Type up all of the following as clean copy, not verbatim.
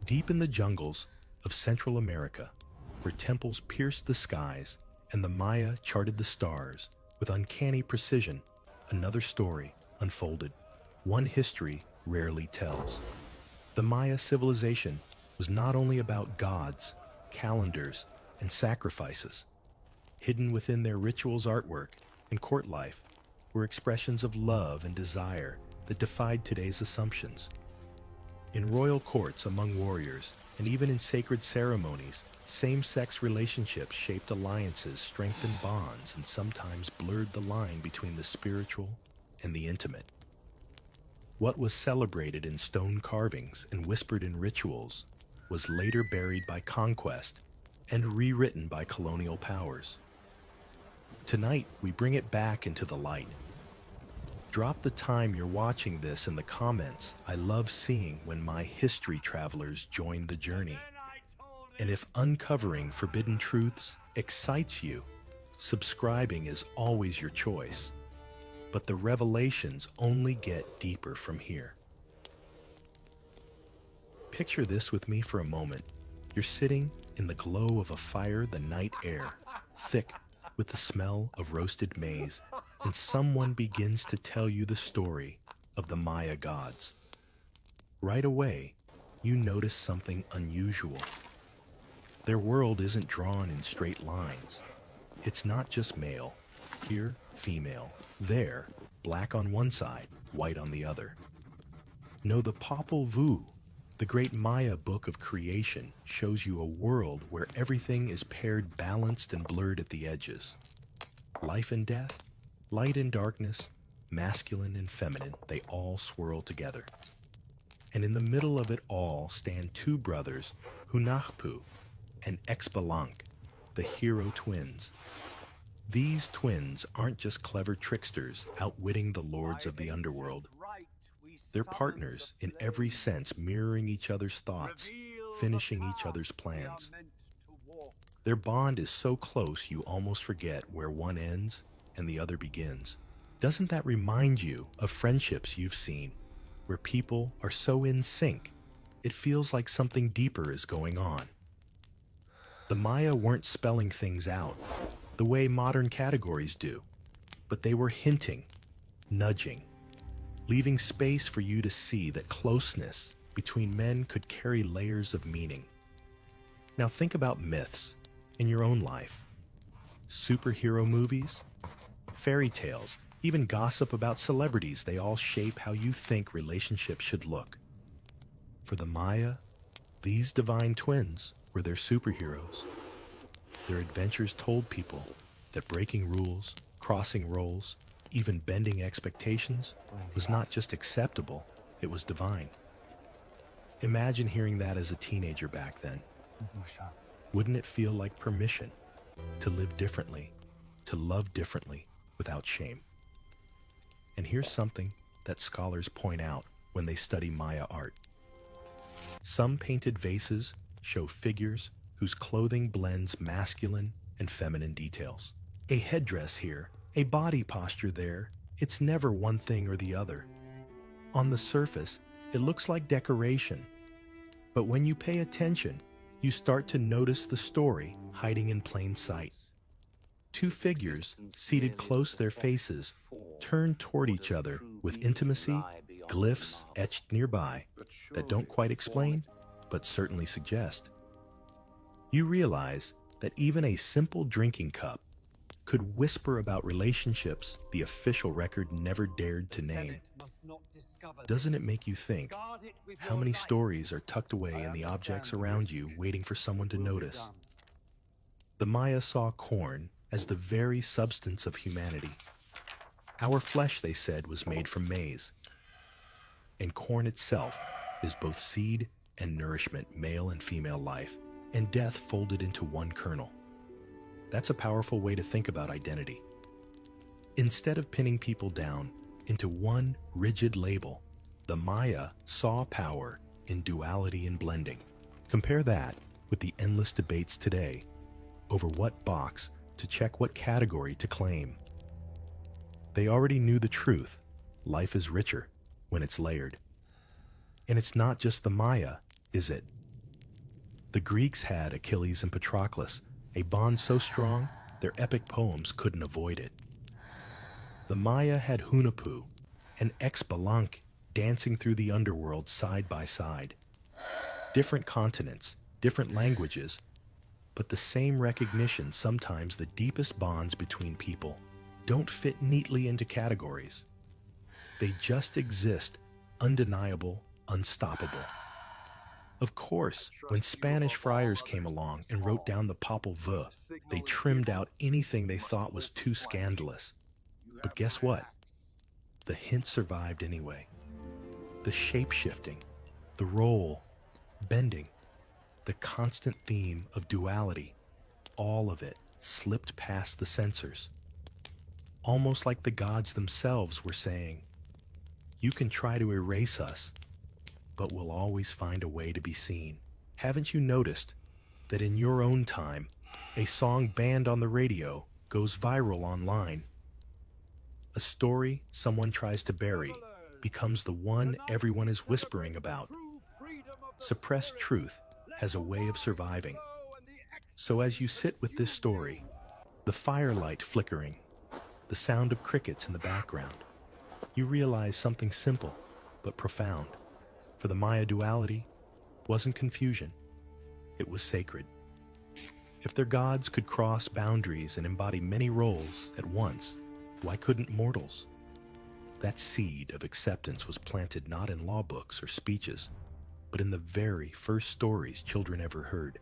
Deep in the jungles of Central America, where temples pierced the skies and the Maya charted the stars with uncanny precision, another story unfolded, one history rarely tells. The Maya civilization was not only about gods, calendars, and sacrifices. Hidden within their rituals, artwork, and court life were expressions of love and desire that defied today's assumptions. In royal courts, among warriors, and even in sacred ceremonies, same-sex relationships shaped alliances, strengthened bonds, and sometimes blurred the line between the spiritual and the intimate. What was celebrated in stone carvings and whispered in rituals was later buried by conquest and rewritten by colonial powers. Tonight, we bring it back into the light. Drop the time you're watching this in the comments. I love seeing when my history travelers join the journey. And if uncovering forbidden truths excites you, subscribing is always your choice. But the revelations only get deeper from here. Picture this with me for a moment. You're sitting in the glow of a fire, the night air, thick with the smell of roasted maize, and someone begins to tell you the story of the Maya gods. Right away, you notice something unusual. Their world isn't drawn in straight lines. It's not just male, here female, there black on one side, white on the other. No, the Popol Vuh, the great Maya book of creation, shows you a world where everything is paired, balanced, and blurred at the edges. Life and death, light and darkness, masculine and feminine, they all swirl together. And in the middle of it all stand two brothers, Hunahpu and Exbalanque, the hero twins. These twins aren't just clever tricksters outwitting the lords of the underworld. They're partners in every sense, mirroring each other's thoughts, finishing each other's plans. Their bond is so close you almost forget where one ends and the other begins. Doesn't that remind you of friendships you've seen, where people are so in sync, it feels like something deeper is going on? The Maya weren't spelling things out the way modern categories do, but they were hinting, nudging, leaving space for you to see that closeness between men could carry layers of meaning. Now think about myths in your own life. Superhero movies, fairy tales, even gossip about celebrities, they all shape how you think relationships should look. For the Maya, these divine twins were their superheroes. Their adventures told people that breaking rules, crossing roles, even bending expectations was not just acceptable, it was divine. Imagine hearing that as a teenager back then. Wouldn't it feel like permission to live differently, to love differently without shame? And here's something that scholars point out when they study Maya art. Some painted vases show figures whose clothing blends masculine and feminine details. A headdress here, a body posture there, it's never one thing or the other. On the surface, it looks like decoration, but when you pay attention, you start to notice the story hiding in plain sight. Two figures, seated close, their faces turned toward each other with intimacy, glyphs etched nearby that don't quite explain, but certainly suggest. You realize that even a simple drinking cup could whisper about relationships the official record never dared to name. Doesn't it make you think how many stories are tucked away in the objects around you, waiting for someone to notice? The Maya saw corn as the very substance of humanity. Our flesh, they said, was made from maize. And corn itself is both seed and nourishment, male and female life, and death folded into one kernel. That's a powerful way to think about identity. Instead of pinning people down into one rigid label, the Maya saw power in duality and blending. Compare that with the endless debates today over what box to check, what category to claim. They already knew the truth. Life is richer when it's layered. And it's not just the Maya, is it? The Greeks had Achilles and Patroclus, a bond so strong their epic poems couldn't avoid it. The Maya had Hunahpu and Xbalanque dancing through the underworld side by side. Different continents, different languages, but the same recognition. Sometimes the deepest bonds between people don't fit neatly into categories. They just exist, undeniable, unstoppable. Of course, when Spanish friars came along and wrote down the Popol Vuh, they trimmed out anything they thought was too scandalous. But guess what? The hint survived anyway. The shape-shifting, the roll, bending, the constant theme of duality, all of it slipped past the censors. Almost like the gods themselves were saying, "You can try to erase us, but we'll always find a way to be seen." Haven't you noticed that in your own time, a song banned on the radio goes viral online? A story someone tries to bury becomes the one everyone is whispering about. Suppressed truth has a way of surviving. So as you sit with this story, the firelight flickering, the sound of crickets in the background, you realize something simple but profound. For the Maya, duality wasn't confusion, it was sacred. If their gods could cross boundaries and embody many roles at once, why couldn't mortals? That seed of acceptance was planted not in law books or speeches, but in the very first stories children ever heard.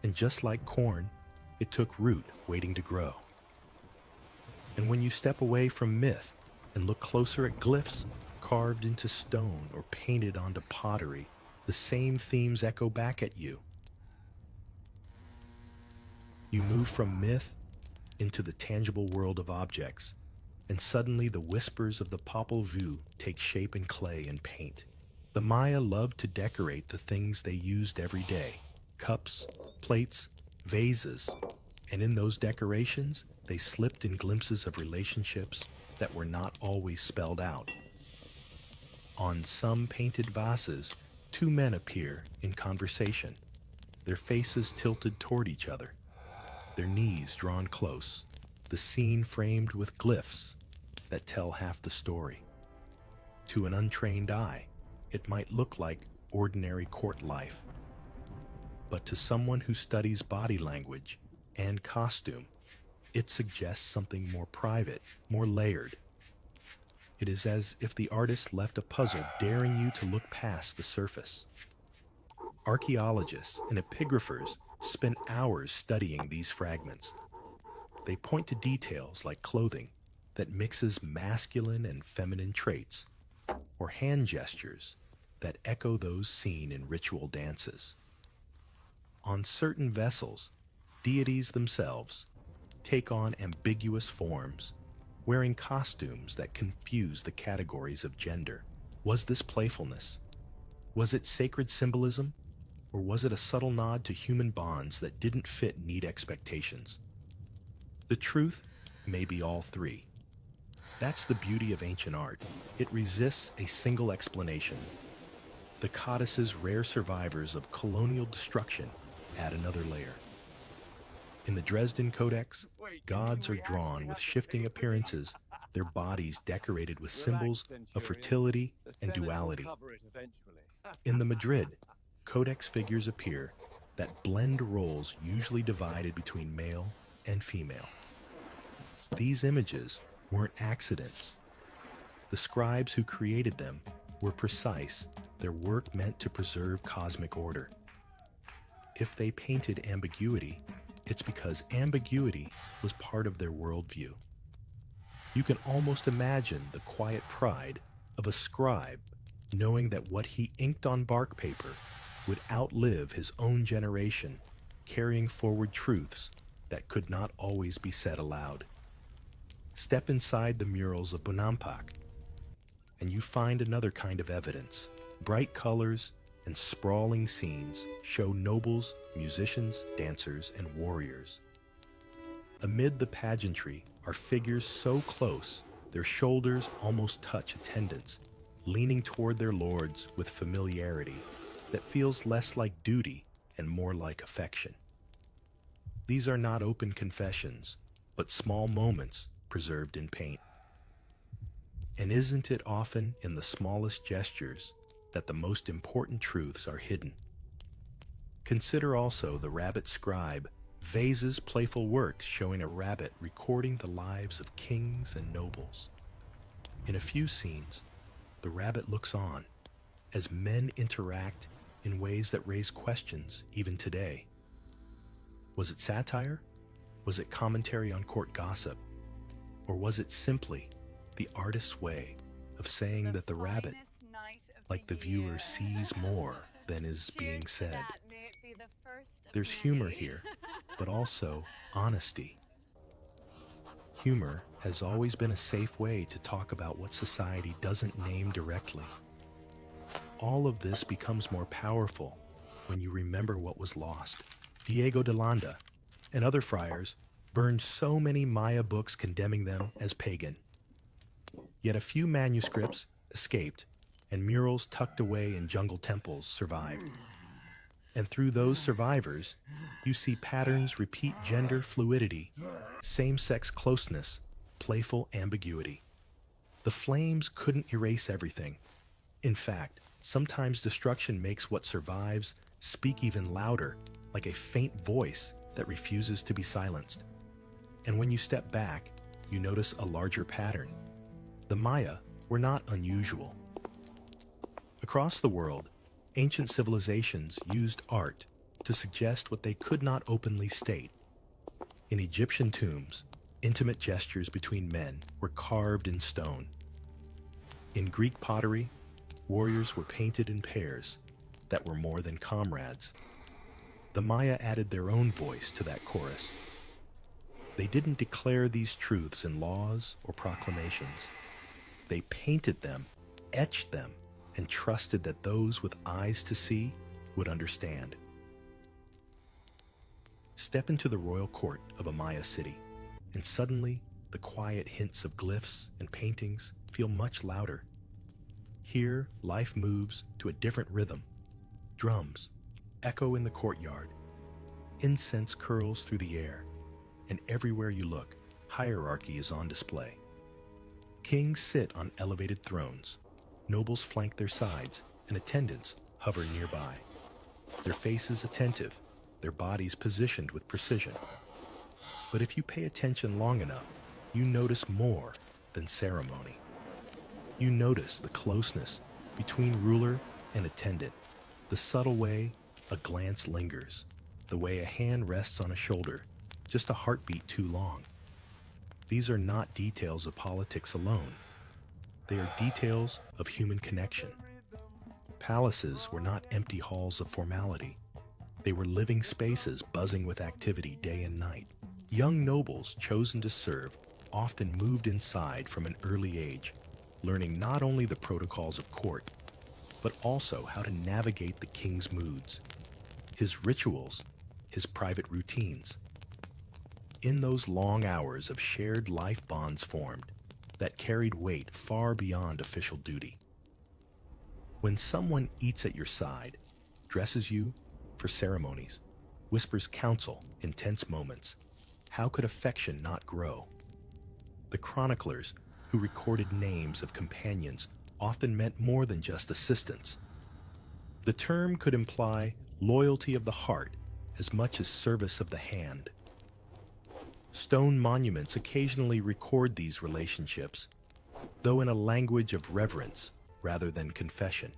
And just like corn, it took root waiting to grow. And when you step away from myth and look closer at glyphs carved into stone or painted onto pottery, the same themes echo back at you. You move from myth into the tangible world of objects, and suddenly the whispers of the Popol Vuh take shape in clay and paint. The Maya loved to decorate the things they used every day: cups, plates, vases, and in those decorations, they slipped in glimpses of relationships that were not always spelled out. On some painted vases, two men appear in conversation, their faces tilted toward each other, their knees drawn close, the scene framed with glyphs that tell half the story. To an untrained eye, it might look like ordinary court life. But to someone who studies body language and costume, it suggests something more private, more layered. It is as if the artist left a puzzle daring you to look past the surface. Archaeologists and epigraphers spend hours studying these fragments. They point to details like clothing that mixes masculine and feminine traits, or hand gestures that echo those seen in ritual dances. On certain vessels, deities themselves take on ambiguous forms, wearing costumes that confuse the categories of gender. Was this playfulness? Was it sacred symbolism? Or was it a subtle nod to human bonds that didn't fit neat expectations? The truth may be all three. That's the beauty of ancient art. It resists a single explanation. The codice's rare survivors of colonial destruction add another layer. In the Dresden Codex, gods are drawn with shifting appearances, their bodies decorated with symbols of fertility and duality. In the Madrid Codex figures appear that blend roles usually divided between male and female. These images weren't accidents. The scribes who created them were precise, their work meant to preserve cosmic order. If they painted ambiguity, it's because ambiguity was part of their worldview. You can almost imagine the quiet pride of a scribe knowing that what he inked on bark paper would outlive his own generation, carrying forward truths that could not always be said aloud. Step inside the murals of Bonampak, and you find another kind of evidence. Bright colors and sprawling scenes show nobles, musicians, dancers, and warriors. Amid the pageantry are figures so close their shoulders almost touch attendants, leaning toward their lords with familiarity that feels less like duty and more like affection. These are not open confessions, but small moments preserved in paint. And isn't it often in the smallest gestures that the most important truths are hidden? Consider also the rabbit scribe, Vase's playful works showing a rabbit recording the lives of kings and nobles. In a few scenes, the rabbit looks on as men interact in ways that raise questions even today. Was it satire? Was it commentary on court gossip? Or was it simply the artist's way of saying that the rabbit, like the viewer, sees more than is being said? There's humor here, but also honesty. Humor has always been a safe way to talk about what society doesn't name directly. All of this becomes more powerful when you remember what was lost. Diego de Landa and other friars burned so many Maya books condemning them as pagan. Yet a few manuscripts escaped, and murals tucked away in jungle temples survived. And through those survivors, you see patterns repeat: gender fluidity, same-sex closeness, playful ambiguity. The flames couldn't erase everything. In fact, sometimes destruction makes what survives speak even louder, like a faint voice that refuses to be silenced. And when you step back, you notice a larger pattern. The Maya were not unusual. Across the world, ancient civilizations used art to suggest what they could not openly state. In Egyptian tombs, intimate gestures between men were carved in stone. In Greek pottery, warriors were painted in pairs that were more than comrades. The Maya added their own voice to that chorus. They didn't declare these truths in laws or proclamations. They painted them, etched them, and trusted that those with eyes to see would understand. Step into the royal court of a Maya city, and suddenly the quiet hints of glyphs and paintings feel much louder. Here, life moves to a different rhythm. Drums echo in the courtyard. Incense curls through the air, and everywhere you look, hierarchy is on display. Kings sit on elevated thrones. Nobles flank their sides, and attendants hover nearby. Their faces attentive, their bodies positioned with precision. But if you pay attention long enough, you notice more than ceremony. You notice the closeness between ruler and attendant, the subtle way a glance lingers, the way a hand rests on a shoulder, just a heartbeat too long. These are not details of politics alone. They are details of human connection. Palaces were not empty halls of formality. They were living spaces buzzing with activity day and night. Young nobles chosen to serve often moved inside from an early age, learning not only the protocols of court, but also how to navigate the king's moods, his rituals, his private routines. In those long hours of shared life bonds formed that carried weight far beyond official duty. When someone eats at your side, dresses you for ceremonies, whispers counsel in tense moments, how could affection not grow? The chroniclers who recorded names of companions often meant more than just assistance. The term could imply loyalty of the heart as much as service of the hand. Stone monuments occasionally record these relationships, though in a language of reverence rather than confession.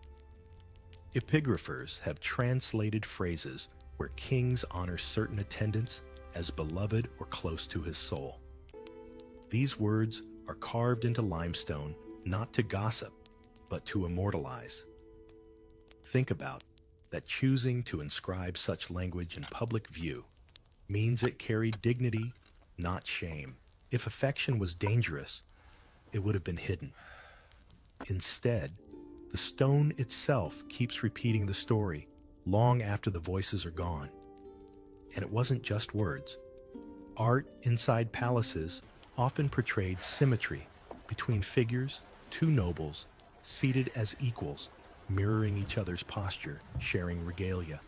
Epigraphers have translated phrases where kings honor certain attendants as beloved or close to his soul. These words are carved into limestone not to gossip, but to immortalize. Think about that choosing to inscribe such language in public view means it carried dignity, not shame. If affection was dangerous, it would have been hidden. Instead, the stone itself keeps repeating the story long after the voices are gone. And it wasn't just words. Art inside palaces often portrayed symmetry between figures, two nobles, seated as equals, mirroring each other's posture, sharing regalia.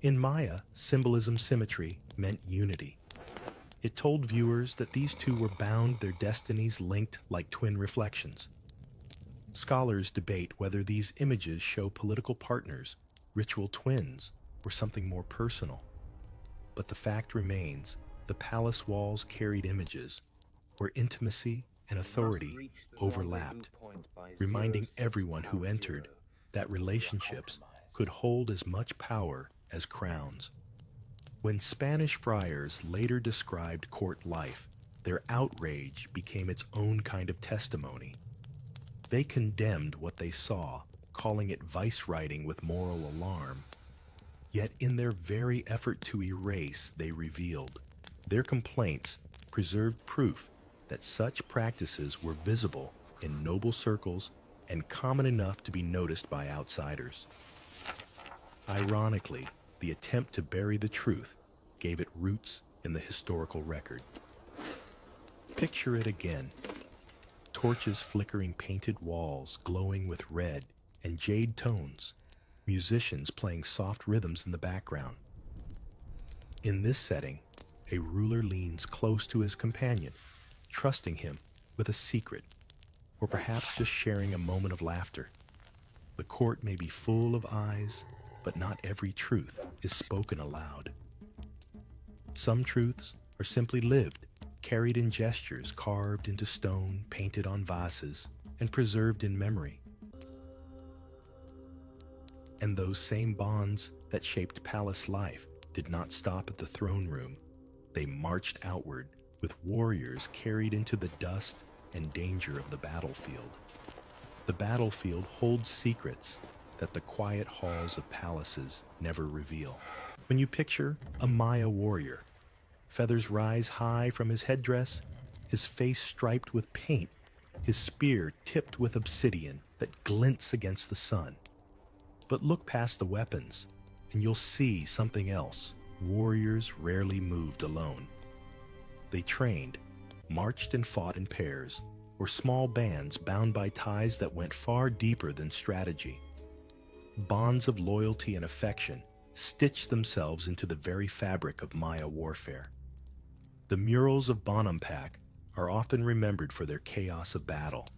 In Maya, symbolism symmetry meant unity. It told viewers that these two were bound, their destinies linked like twin reflections. Scholars debate whether these images show political partners, ritual twins, or something more personal. But the fact remains, the palace walls carried images where intimacy and authority overlapped, reminding everyone who entered that relationships could hold as much power as crowns. When Spanish friars later described court life, their outrage became its own kind of testimony. They condemned what they saw, calling it vice writing with moral alarm. Yet in their very effort to erase, they revealed. Their complaints preserved proof that such practices were visible in noble circles and common enough to be noticed by outsiders. Ironically, the attempt to bury the truth gave it roots in the historical record. Picture it again. Torches flickering painted walls glowing with red and jade tones, musicians playing soft rhythms in the background. In this setting, a ruler leans close to his companion, trusting him with a secret, or perhaps just sharing a moment of laughter. The court may be full of eyes, but not every truth is spoken aloud. Some truths are simply lived, carried in gestures carved into stone, painted on vases, and preserved in memory. And those same bonds that shaped palace life did not stop at the throne room. They marched outward, with warriors carried into the dust and danger of the battlefield. The battlefield holds secrets that the quiet halls of palaces never reveal. When you picture a Maya warrior, feathers rise high from his headdress, his face striped with paint, his spear tipped with obsidian that glints against the sun. But look past the weapons, and you'll see something else. Warriors rarely moved alone. They trained, marched and fought in pairs, or small bands bound by ties that went far deeper than strategy. Bonds of loyalty and affection stitched themselves into the very fabric of Maya warfare. The murals of Bonampak are often remembered for their chaos of battle,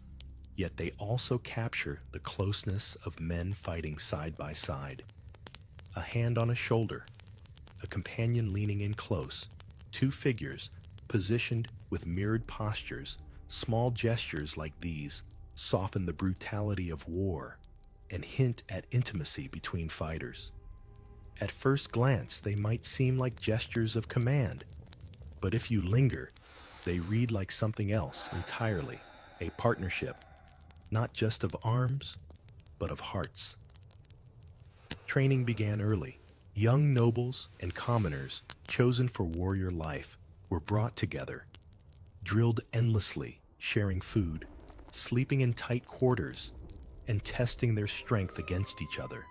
yet they also capture the closeness of men fighting side by side. A hand on a shoulder, a companion leaning in close, two figures positioned with mirrored postures. Small gestures like these soften the brutality of war and hint at intimacy between fighters. At first glance, they might seem like gestures of command, but if you linger, they read like something else entirely, a partnership, not just of arms, but of hearts. Training began early. Young nobles and commoners chosen for warrior life were brought together, drilled endlessly, sharing food, sleeping in tight quarters, and testing their strength against each other.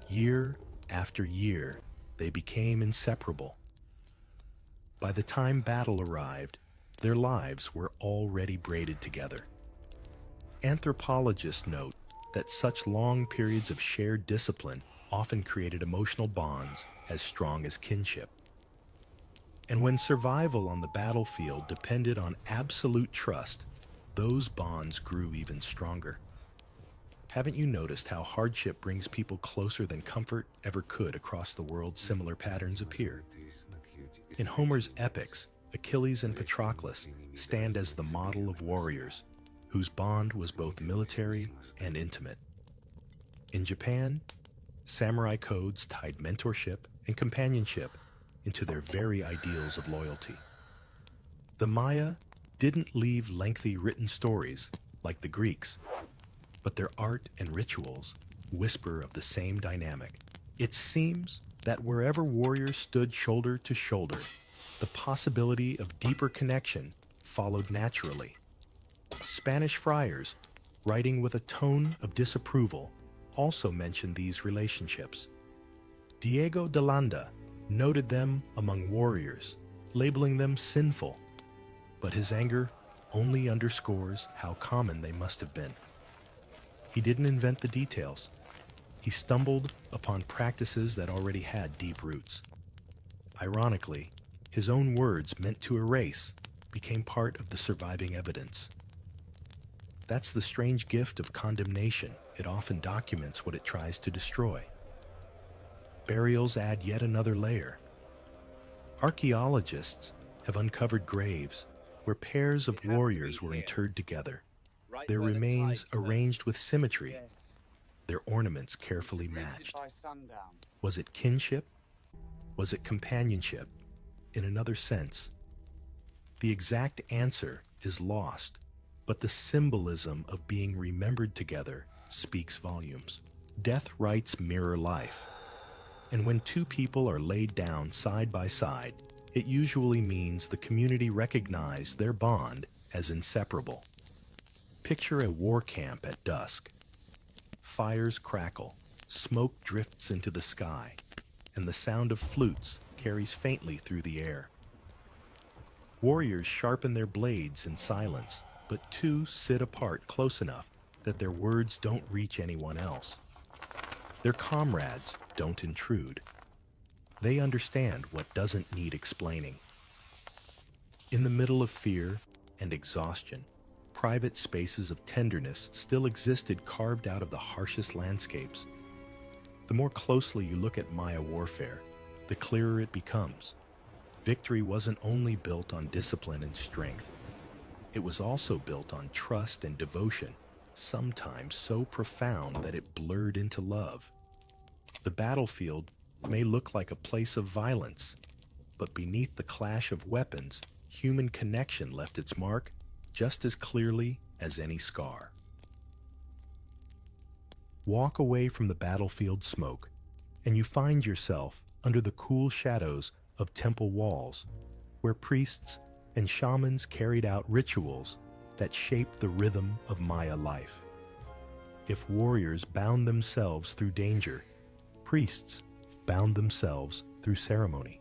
Year after year, they became inseparable. By the time battle arrived, their lives were already braided together. Anthropologists note that such long periods of shared discipline often created emotional bonds as strong as kinship. And when survival on the battlefield depended on absolute trust, those bonds grew even stronger. Haven't you noticed how hardship brings people closer than comfort ever could across the world? Similar patterns appear. In Homer's epics, Achilles and Patroclus stand as the model of warriors, whose bond was both military and intimate. In Japan, samurai codes tied mentorship and companionship into their very ideals of loyalty. The Maya didn't leave lengthy written stories like the Greeks, but their art and rituals whisper of the same dynamic. It seems that wherever warriors stood shoulder to shoulder, the possibility of deeper connection followed naturally. Spanish friars, writing with a tone of disapproval, also mentioned these relationships. Diego de Landa noted them among warriors, labeling them sinful, but his anger only underscores how common they must have been. He didn't invent the details. he stumbled upon practices that already had deep roots. Ironically, his own words meant to erase became part of the surviving evidence. That's the strange gift of condemnation. It often documents what it tries to destroy. Burials add yet another layer. Archaeologists have uncovered graves where pairs of warriors were interred together, their remains arranged with symmetry, their ornaments carefully matched. Was it kinship? Was it companionship? In another sense, the exact answer is lost, but the symbolism of being remembered together speaks volumes. Death rites mirror life, and when two people are laid down side by side, it usually means the community recognized their bond as inseparable. Picture a war camp at dusk. Fires crackle, smoke drifts into the sky, and the sound of flutes carries faintly through the air. Warriors sharpen their blades in silence, but two sit apart close enough that their words don't reach anyone else. Their comrades don't intrude. They understand what doesn't need explaining. In the middle of fear and exhaustion, private spaces of tenderness still existed carved out of the harshest landscapes. The more closely you look at Maya warfare, the clearer it becomes. Victory wasn't only built on discipline and strength. It was also built on trust and devotion, sometimes so profound that it blurred into love. The battlefield may look like a place of violence, but beneath the clash of weapons, human connection left its mark just as clearly as any scar. Walk away from the battlefield smoke, and you find yourself under the cool shadows of temple walls, where priests and shamans carried out rituals that shaped the rhythm of Maya life. If warriors bound themselves through danger, priests bound themselves through ceremony.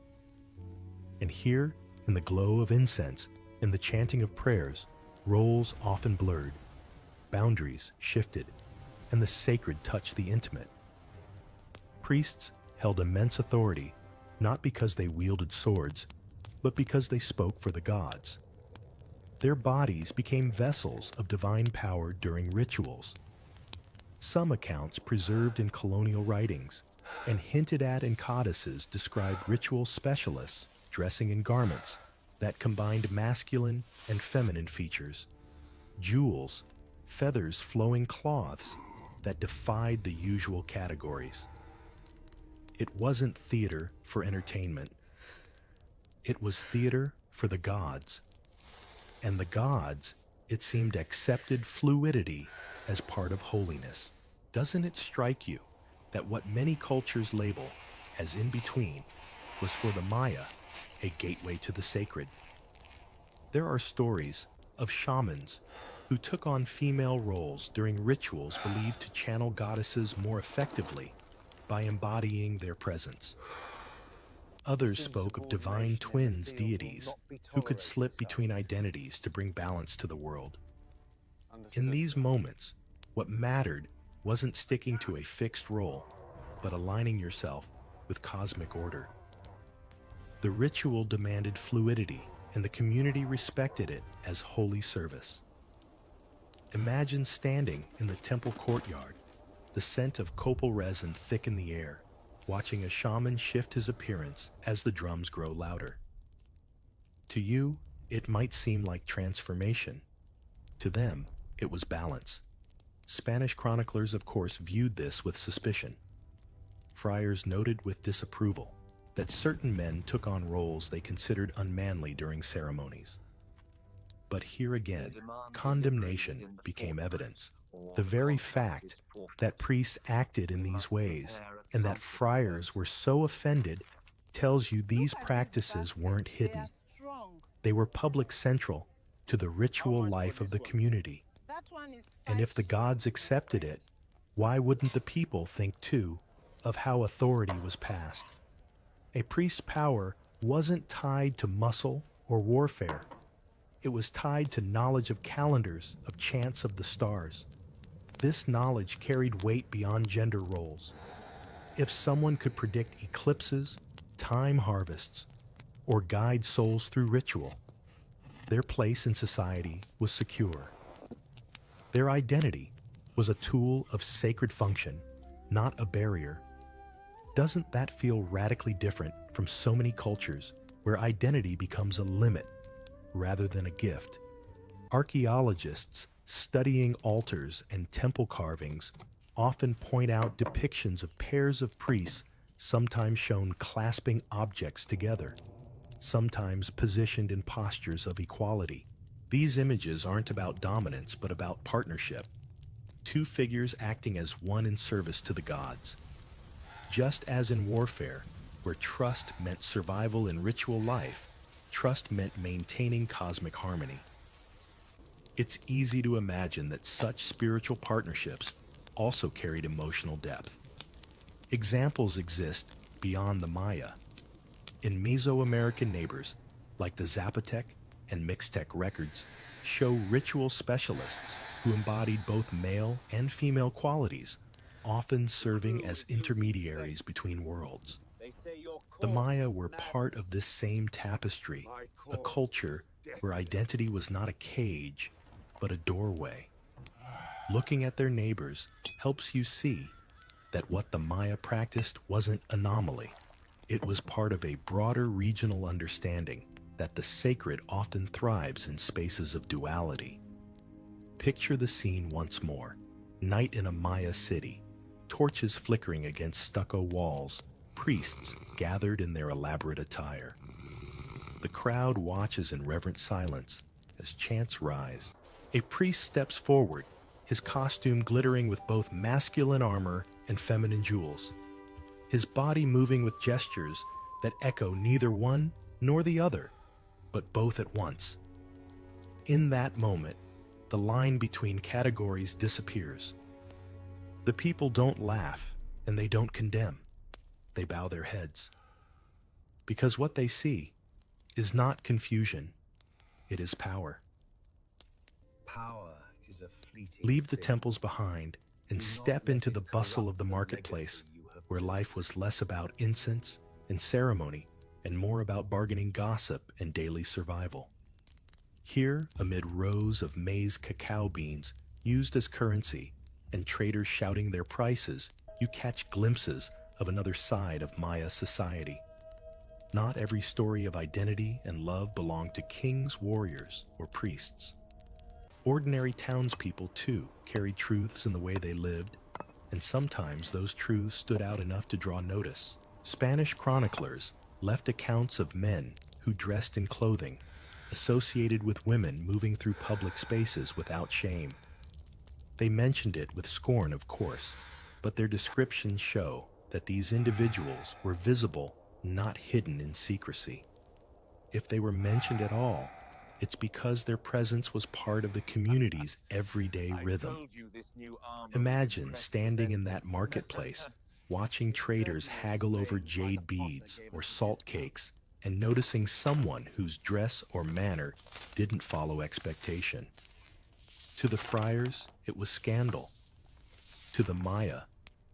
And here, in the glow of incense and the chanting of prayers, roles often blurred, boundaries shifted, and the sacred touched the intimate. Priests held immense authority, not because they wielded swords, but because they spoke for the gods. Their bodies became vessels of divine power during rituals. Some accounts preserved in colonial writings and hinted at in codices described ritual specialists dressing in garments that combined masculine and feminine features, jewels, feathers, flowing cloths that defied the usual categories. It wasn't theater for entertainment. It was theater for the gods. And the gods, it seemed, accepted fluidity as part of holiness. Doesn't it strike you that what many cultures label as in-between was for the Maya a gateway to the sacred? There are stories of shamans who took on female roles during rituals believed to channel goddesses more effectively by embodying their presence. Others spoke of divine twins deities who could slip between identities to bring balance to the world. In these moments, what mattered wasn't sticking to a fixed role, but aligning yourself with cosmic order. The ritual demanded fluidity, and the community respected it as holy service. Imagine standing in the temple courtyard, the scent of copal resin thick in the air, watching a shaman shift his appearance as the drums grow louder. To you, it might seem like transformation. To them, it was balance. Spanish chroniclers, of course, viewed this with suspicion. Friars noted with disapproval that certain men took on roles they considered unmanly during ceremonies. But here again, condemnation became evidence. The very fact that priests acted in these ways and that friars were so offended tells you these practices weren't hidden. They were public, central to the ritual life of the community. And if the gods accepted it, why wouldn't the people think too of how authority was passed? A priest's power wasn't tied to muscle or warfare. It was tied to knowledge of calendars, of chants of the stars. This knowledge carried weight beyond gender roles. If someone could predict eclipses, time harvests, or guide souls through ritual, their place in society was secure. Their identity was a tool of sacred function, not a barrier. Doesn't that feel radically different from so many cultures where identity becomes a limit rather than a gift? Archaeologists studying altars and temple carvings often point out depictions of pairs of priests, sometimes shown clasping objects together, sometimes positioned in postures of equality. These images aren't about dominance, but about partnership. Two figures acting as one in service to the gods. Just as in warfare, where trust meant survival in ritual life, trust meant maintaining cosmic harmony. It's easy to imagine that such spiritual partnerships also carried emotional depth. Examples exist beyond the Maya. In Mesoamerican neighbors, like the Zapotec and Mixtec records, show ritual specialists who embodied both male and female qualities, often serving as intermediaries between worlds. The Maya were part of this same tapestry, a culture where identity was not a cage, but a doorway. Looking at their neighbors helps you see that what the Maya practiced wasn't anomaly. It was part of a broader regional understanding that the sacred often thrives in spaces of duality. Picture the scene once more. Night in a Maya city, torches flickering against stucco walls, priests gathered in their elaborate attire. The crowd watches in reverent silence as chants rise. A priest steps forward, his costume glittering with both masculine armor and feminine jewels, his body moving with gestures that echo neither one nor the other, but both at once. In that moment, the line between categories disappears. The people don't laugh and they don't condemn. They bow their heads. Because what they see is not confusion, it is power. Power is a fleeting Leave the thing. temples behind and step into the bustle of the marketplace, where life was less about incense and ceremony and more about bargaining gossip and daily survival. Here, amid rows of maize cacao beans used as currency and traders shouting their prices, you catch glimpses of another side of Maya society. Not every story of identity and love belonged to kings, warriors, or priests. Ordinary townspeople, too, carried truths in the way they lived, and sometimes those truths stood out enough to draw notice. Spanish chroniclers left accounts of men who dressed in clothing associated with women moving through public spaces without shame. They mentioned it with scorn, of course, but their descriptions show that these individuals were visible, not hidden in secrecy. If they were mentioned at all, it's because their presence was part of the community's everyday rhythm. Imagine standing in that marketplace, watching traders haggle over jade beads or salt cakes, and noticing someone whose dress or manner didn't follow expectation. To the friars, it was scandal. To the Maya,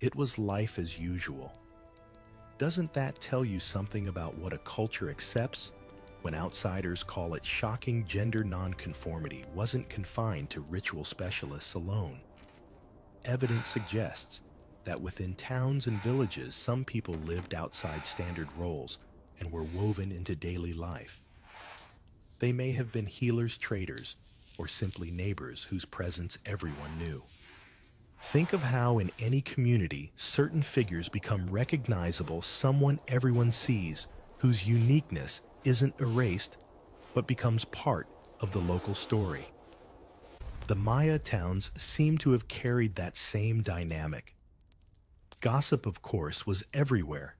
it was life as usual. Doesn't that tell you something about what a culture accepts when outsiders call it shocking? Gender nonconformity wasn't confined to ritual specialists alone. Evidence suggests that within towns and villages, some people lived outside standard roles and were woven into daily life. They may have been healers, traders, or simply neighbors whose presence everyone knew. Think of how in any community, certain figures become recognizable, someone everyone sees, whose uniqueness isn't erased, but becomes part of the local story. The Maya towns seem to have carried that same dynamic. Gossip, of course, was everywhere.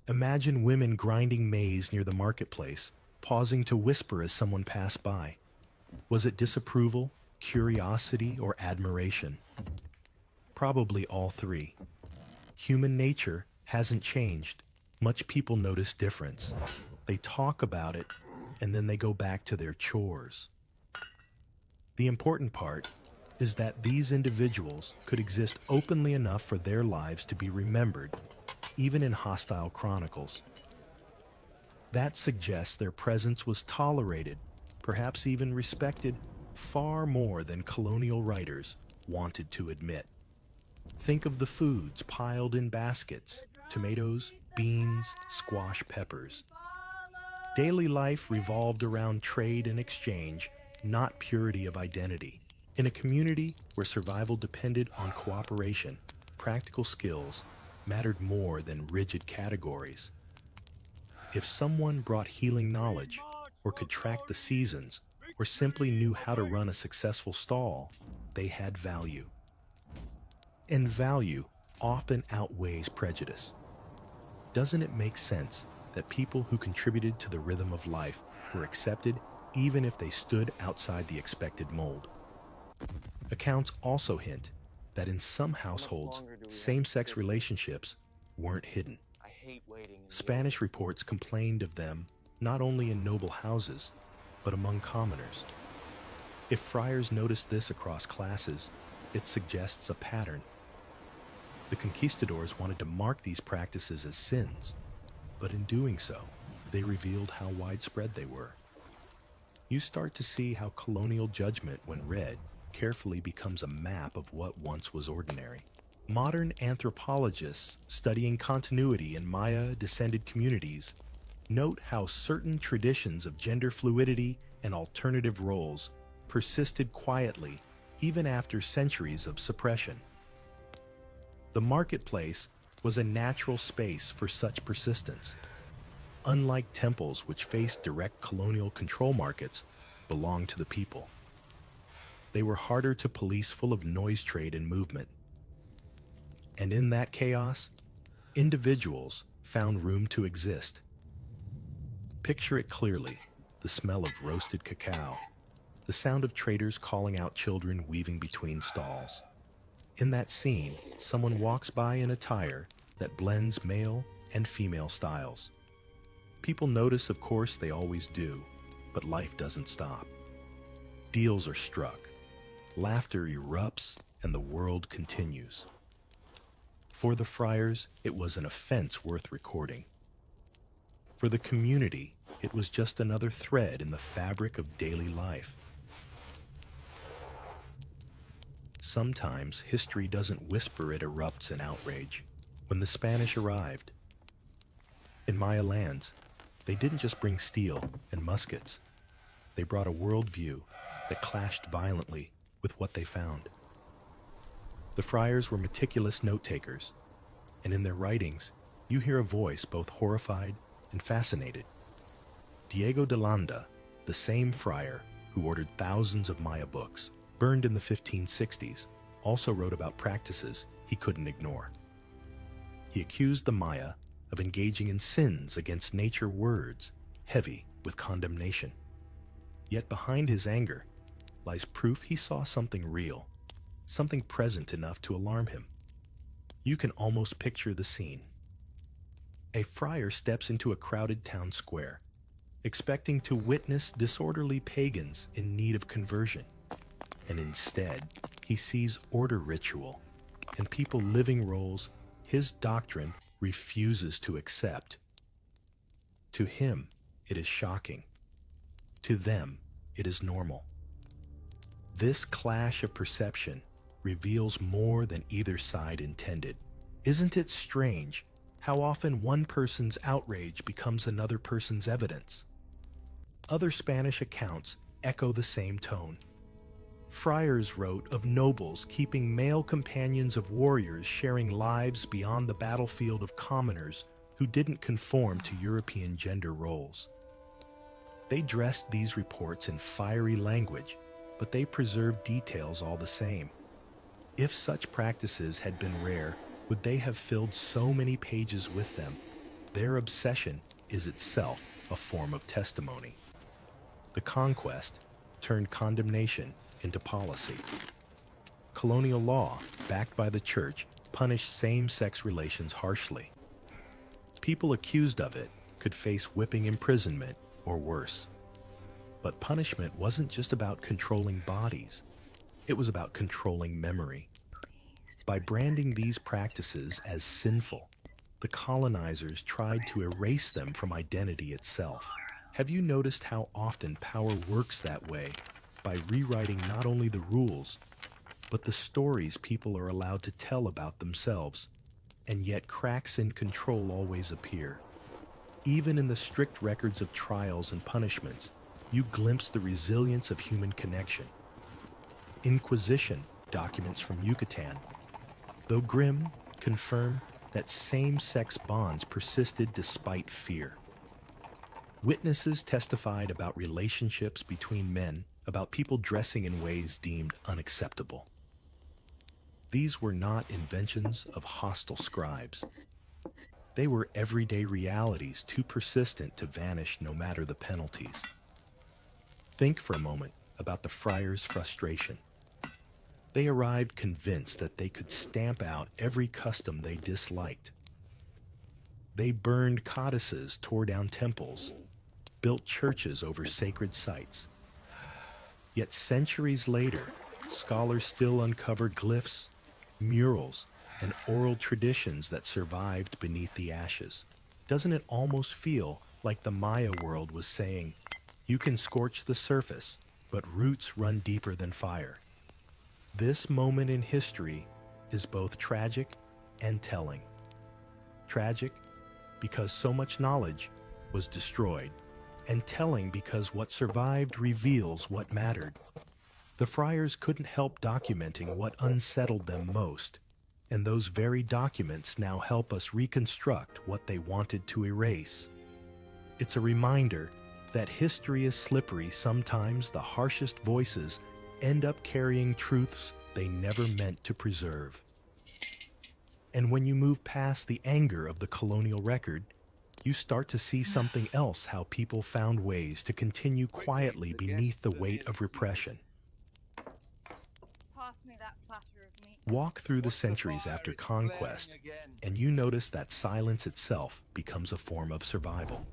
Imagine women grinding maize near the marketplace, pausing to whisper as someone passed by. Was it disapproval, curiosity, or admiration? Probably all three. Human nature hasn't changed. Much people notice difference. They talk about it, and then they go back to their chores. The important part is that these individuals could exist openly enough for their lives to be remembered, even in hostile chronicles. That suggests their presence was tolerated, perhaps even respected, far more than colonial writers wanted to admit. Think of the foods piled in baskets: tomatoes, beans, squash, peppers. Daily life revolved around trade and exchange, not purity of identity. In a community where survival depended on cooperation, practical skills mattered more than rigid categories. If someone brought healing knowledge, or could track the seasons, or simply knew how to run a successful stall, they had value. And value often outweighs prejudice. Doesn't it make sense that people who contributed to the rhythm of life were accepted even if they stood outside the expected mold? Accounts also hint that in some households, same-sex relationships weren't hidden. Spanish reports complained of them not only in noble houses, but among commoners. If friars noticed this across classes, it suggests a pattern. The conquistadors wanted to mark these practices as sins, but in doing so, they revealed how widespread they were. You start to see how colonial judgment, when read, carefully becomes a map of what once was ordinary. Modern anthropologists studying continuity in Maya-descended communities note how certain traditions of gender fluidity and alternative roles persisted quietly even after centuries of suppression. The marketplace was a natural space for such persistence. Unlike temples which faced direct colonial control, markets belonged to the people. They were harder to police, full of noise, trade, and movement. And in that chaos, individuals found room to exist. Picture it clearly: the smell of roasted cacao, the sound of traders calling out children weaving between stalls. In that scene, someone walks by in attire that blends male and female styles. People notice, of course, they always do, but life doesn't stop. Deals are struck, laughter erupts, and the world continues. For the friars, it was an offense worth recording. For the community, it was just another thread in the fabric of daily life. Sometimes history doesn't whisper, it erupts in outrage. When the Spanish arrived in Maya lands, they didn't just bring steel and muskets. They brought a worldview that clashed violently with what they found. The friars were meticulous note-takers, and in their writings, you hear a voice both horrified and fascinated. Diego de Landa, the same friar who ordered thousands of Maya books, burned in the 1560s, also wrote about practices he couldn't ignore. He accused the Maya of engaging in sins against nature, words heavy with condemnation. Yet behind his anger lies proof he saw something real, something present enough to alarm him. You can almost picture the scene. A friar steps into a crowded town square, expecting to witness disorderly pagans in need of conversion. And instead, he sees order, ritual, and people living roles his doctrine refuses to accept. To him, it is shocking. To them, it is normal. This clash of perception reveals more than either side intended. Isn't it strange how often one person's outrage becomes another person's evidence? Other Spanish accounts echo the same tone. Friars wrote of nobles keeping male companions of warriors, sharing lives beyond the battlefield of commoners who didn't conform to European gender roles. They dressed these reports in fiery language, but they preserved details all the same. If such practices had been rare, would they have filled so many pages with them? Their obsession is itself a form of testimony. The conquest turned condemnation into policy. Colonial law, backed by the church, punished same-sex relations harshly. People accused of it could face whipping, imprisonment, or worse. But punishment wasn't just about controlling bodies. It was about controlling memory. By branding these practices as sinful, the colonizers tried to erase them from identity itself. Have you noticed how often power works that way, by rewriting not only the rules, but the stories people are allowed to tell about themselves? And yet cracks in control always appear. Even in the strict records of trials and punishments, you glimpse the resilience of human connection. Inquisition documents from Yucatan, though grim, confirm that same-sex bonds persisted despite fear. Witnesses testified about relationships between men, about people dressing in ways deemed unacceptable. These were not inventions of hostile scribes. They were everyday realities too persistent to vanish no matter the penalties. Think for a moment about the friars' frustration. They arrived convinced that they could stamp out every custom they disliked. They burned codices, tore down temples, built churches over sacred sites. Yet centuries later, scholars still uncover glyphs, murals, and oral traditions that survived beneath the ashes. Doesn't it almost feel like the Maya world was saying, you can scorch the surface, but roots run deeper than fire? This moment in history is both tragic and telling. Tragic because so much knowledge was destroyed, and telling because what survived reveals what mattered. The friars couldn't help documenting what unsettled them most, and those very documents now help us reconstruct what they wanted to erase. It's a reminder that history is slippery. Sometimes the harshest voices end up carrying truths they never meant to preserve. And when you move past the anger of the colonial record, you start to see something else: how people found ways to continue quietly beneath the weight of repression. Pass me that platter of meat. Walk through the centuries after conquest, and you notice that silence itself becomes a form of survival.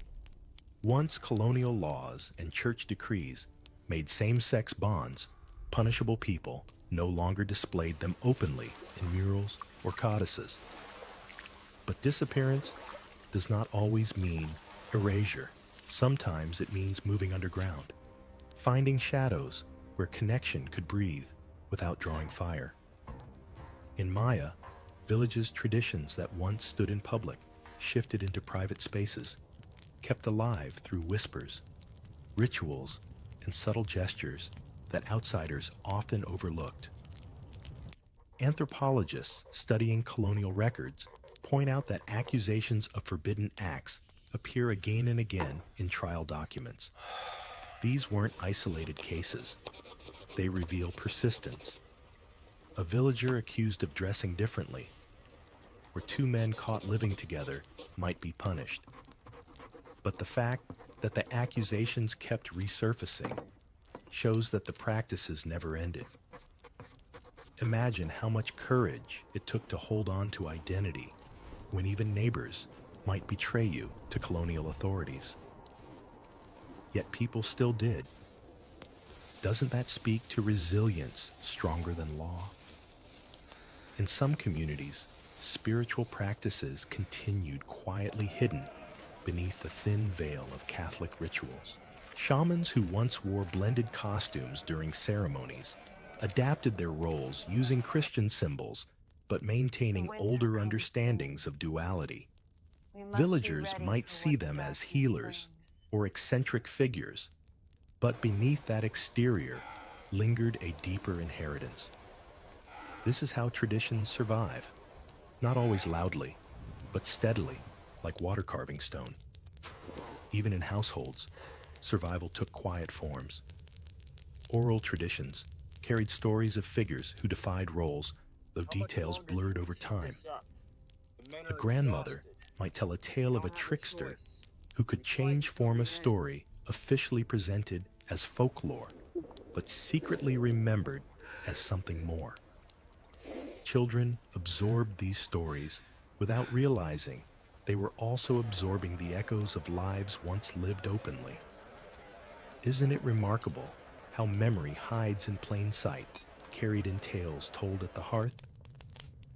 Once colonial laws and church decrees made same-sex bonds punishable, people no longer displayed them openly in murals or codices. But disappearance does not always mean erasure. Sometimes it means moving underground, finding shadows where connection could breathe without drawing fire. In Maya, villages' traditions that once stood in public shifted into private spaces, kept alive through whispers, rituals, and subtle gestures that outsiders often overlooked. Anthropologists studying colonial records point out that accusations of forbidden acts appear again and again in trial documents. These weren't isolated cases. They reveal persistence. A villager accused of dressing differently, or two men caught living together, might be punished. But the fact that the accusations kept resurfacing shows that the practices never ended. Imagine how much courage it took to hold on to identity when even neighbors might betray you to colonial authorities. Yet people still did. Doesn't that speak to resilience stronger than law? In some communities, spiritual practices continued quietly hidden beneath the thin veil of Catholic rituals. Shamans who once wore blended costumes during ceremonies adapted their roles using Christian symbols but maintaining older understandings of duality. Villagers might see them as healers or eccentric figures, but beneath that exterior lingered a deeper inheritance. This is how traditions survive, not always loudly, but steadily, like water carving stone. Even in households, survival took quiet forms. Oral traditions carried stories of figures who defied roles, though details blurred over time. A grandmother might tell a tale of a trickster who could change form a story officially presented as folklore, but secretly remembered as something more. Children absorbed these stories without realizing they were also absorbing the echoes of lives once lived openly. Isn't it remarkable how memory hides in plain sight, carried in tales told at the hearth.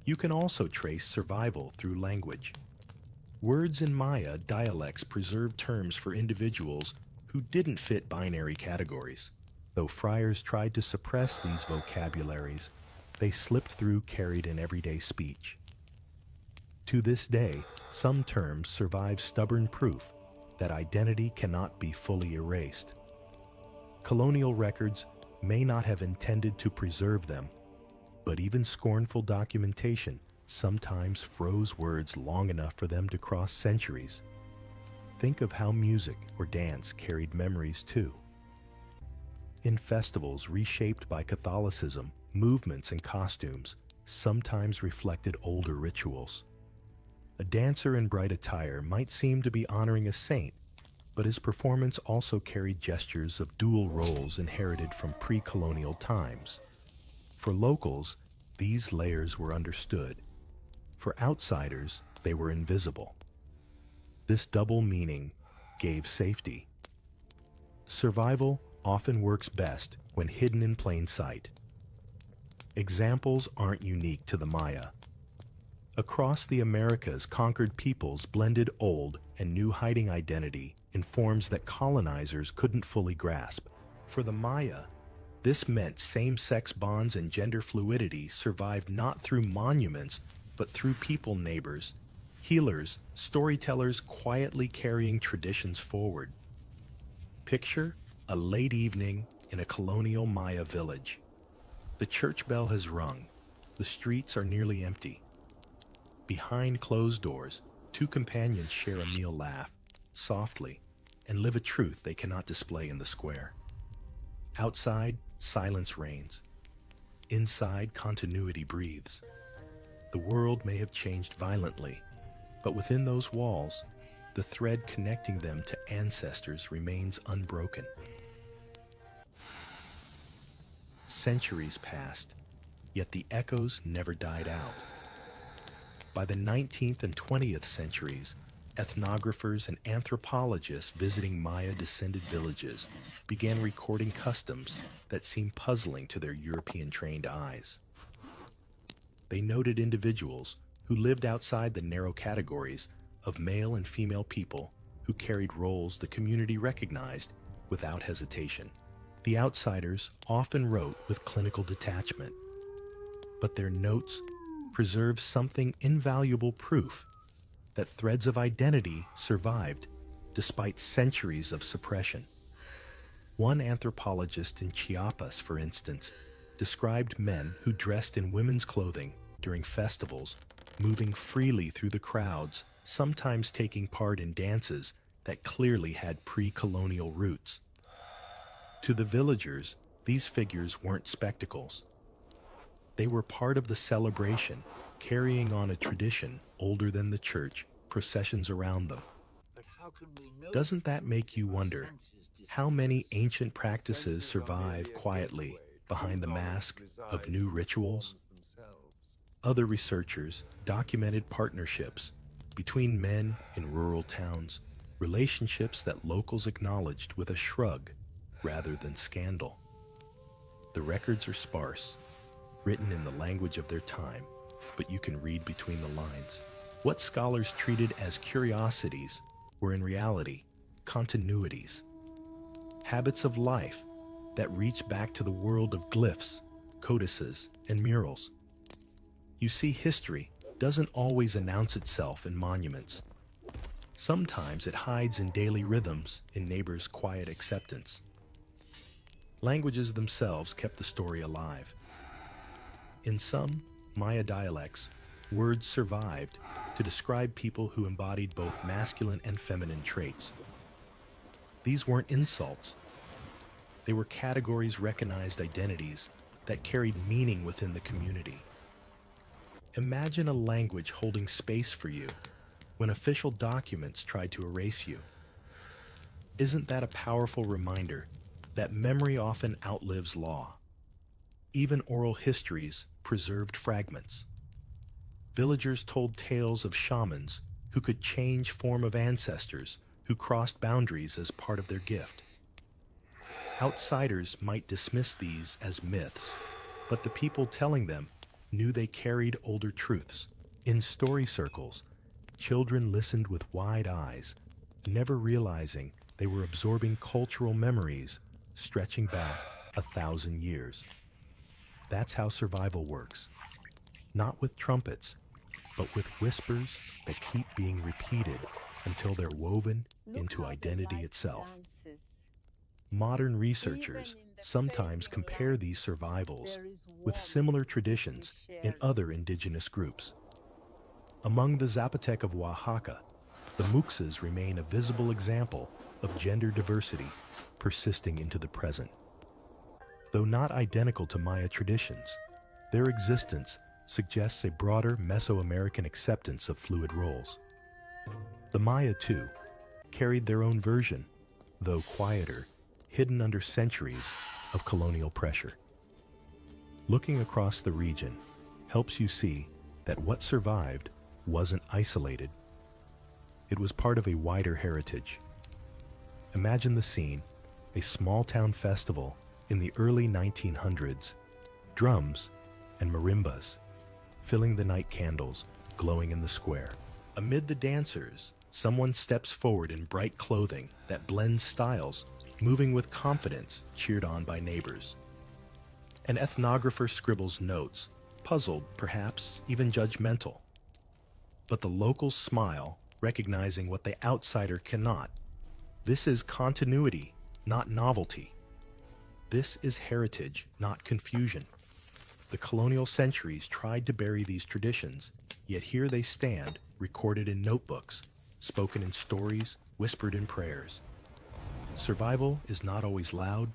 You can also trace survival through language. Words in Maya dialects preserved terms for individuals who didn't fit binary categories. Though friars tried to suppress these vocabularies, they slipped through carried in everyday speech. To this day, some terms survive stubborn proof that identity cannot be fully erased. Colonial records may not have intended to preserve them, but even scornful documentation sometimes froze words long enough for them to cross centuries. Think of how music or dance carried memories too. In festivals reshaped by Catholicism, movements and costumes sometimes reflected older rituals. A dancer in bright attire might seem to be honoring a saint, but his performance also carried gestures of dual roles inherited from pre-colonial times. For locals, these layers were understood. For outsiders, they were invisible. This double meaning gave safety. Survival often works best when hidden in plain sight. Examples aren't unique to the Maya. Across the Americas, conquered peoples blended old and new hiding identity in forms that colonizers couldn't fully grasp. For the Maya, this meant same-sex bonds and gender fluidity survived not through monuments, but through people neighbors, healers, storytellers quietly carrying traditions forward. Picture a late evening in a colonial Maya village. The church bell has rung. The streets are nearly empty. Behind closed doors, two companions share a meal, laugh softly, and live a truth they cannot display in the square. Outside, silence reigns. Inside, continuity breathes. The world may have changed violently, but within those walls, the thread connecting them to ancestors remains unbroken. Centuries passed, yet the echoes never died out. By the 19th and 20th centuries, ethnographers and anthropologists visiting Maya-descended villages began recording customs that seemed puzzling to their European-trained eyes. They noted individuals who lived outside the narrow categories of male and female people who carried roles the community recognized without hesitation. The outsiders often wrote with clinical detachment, but their notes preserved something invaluable proof that threads of identity survived despite centuries of suppression. One anthropologist in Chiapas, for instance, described men who dressed in women's clothing during festivals, moving freely through the crowds, sometimes taking part in dances that clearly had pre-colonial roots. To the villagers, these figures weren't spectacles. They were part of the celebration, carrying on a tradition older than the church, processions around them. Doesn't that make you wonder how many ancient practices survive quietly behind the mask of new rituals? Other researchers documented partnerships between men in rural towns, relationships that locals acknowledged with a shrug rather than scandal. The records are sparse, written in the language of their time, but you can read between the lines. What scholars treated as curiosities were in reality continuities, habits of life that reach back to the world of glyphs, codices, and murals. You see, history doesn't always announce itself in monuments. Sometimes it hides in daily rhythms, in neighbors' quiet acceptance. Languages themselves kept the story alive. In some Maya dialects, words survived to describe people who embodied both masculine and feminine traits. These weren't insults. They were categories, recognized identities that carried meaning within the community. Imagine a language holding space for you when official documents tried to erase you. Isn't that a powerful reminder that memory often outlives law? Even oral histories preserved fragments. Villagers told tales of shamans who could change form, of ancestors who crossed boundaries as part of their gift. Outsiders might dismiss these as myths, but the people telling them knew they carried older truths. In story circles, children listened with wide eyes, never realizing they were absorbing cultural memories stretching back 1,000 years. That's how survival works. Not with trumpets, but with whispers that keep being repeated until they're woven into identity itself. Modern researchers sometimes compare these survivals with similar traditions in other indigenous groups. Among the Zapotec of Oaxaca, the Muxas remain a visible example of gender diversity persisting into the present. Though not identical to Maya traditions, their existence suggests a broader Mesoamerican acceptance of fluid roles. The Maya, too, carried their own version, though quieter, hidden under centuries of colonial pressure. Looking across the region helps you see that what survived wasn't isolated. It was part of a wider heritage. Imagine the scene, a small-town festival in the early 1900s, drums and marimbas filling the night candles glowing in the square. Amid the dancers, someone steps forward in bright clothing that blends styles, moving with confidence, cheered on by neighbors. An ethnographer scribbles notes, puzzled, perhaps even judgmental. But the locals smile, recognizing what the outsider cannot. This is continuity, not novelty. This is heritage, not confusion. The colonial centuries tried to bury these traditions, yet here they stand, recorded in notebooks, spoken in stories, whispered in prayers. Survival is not always loud,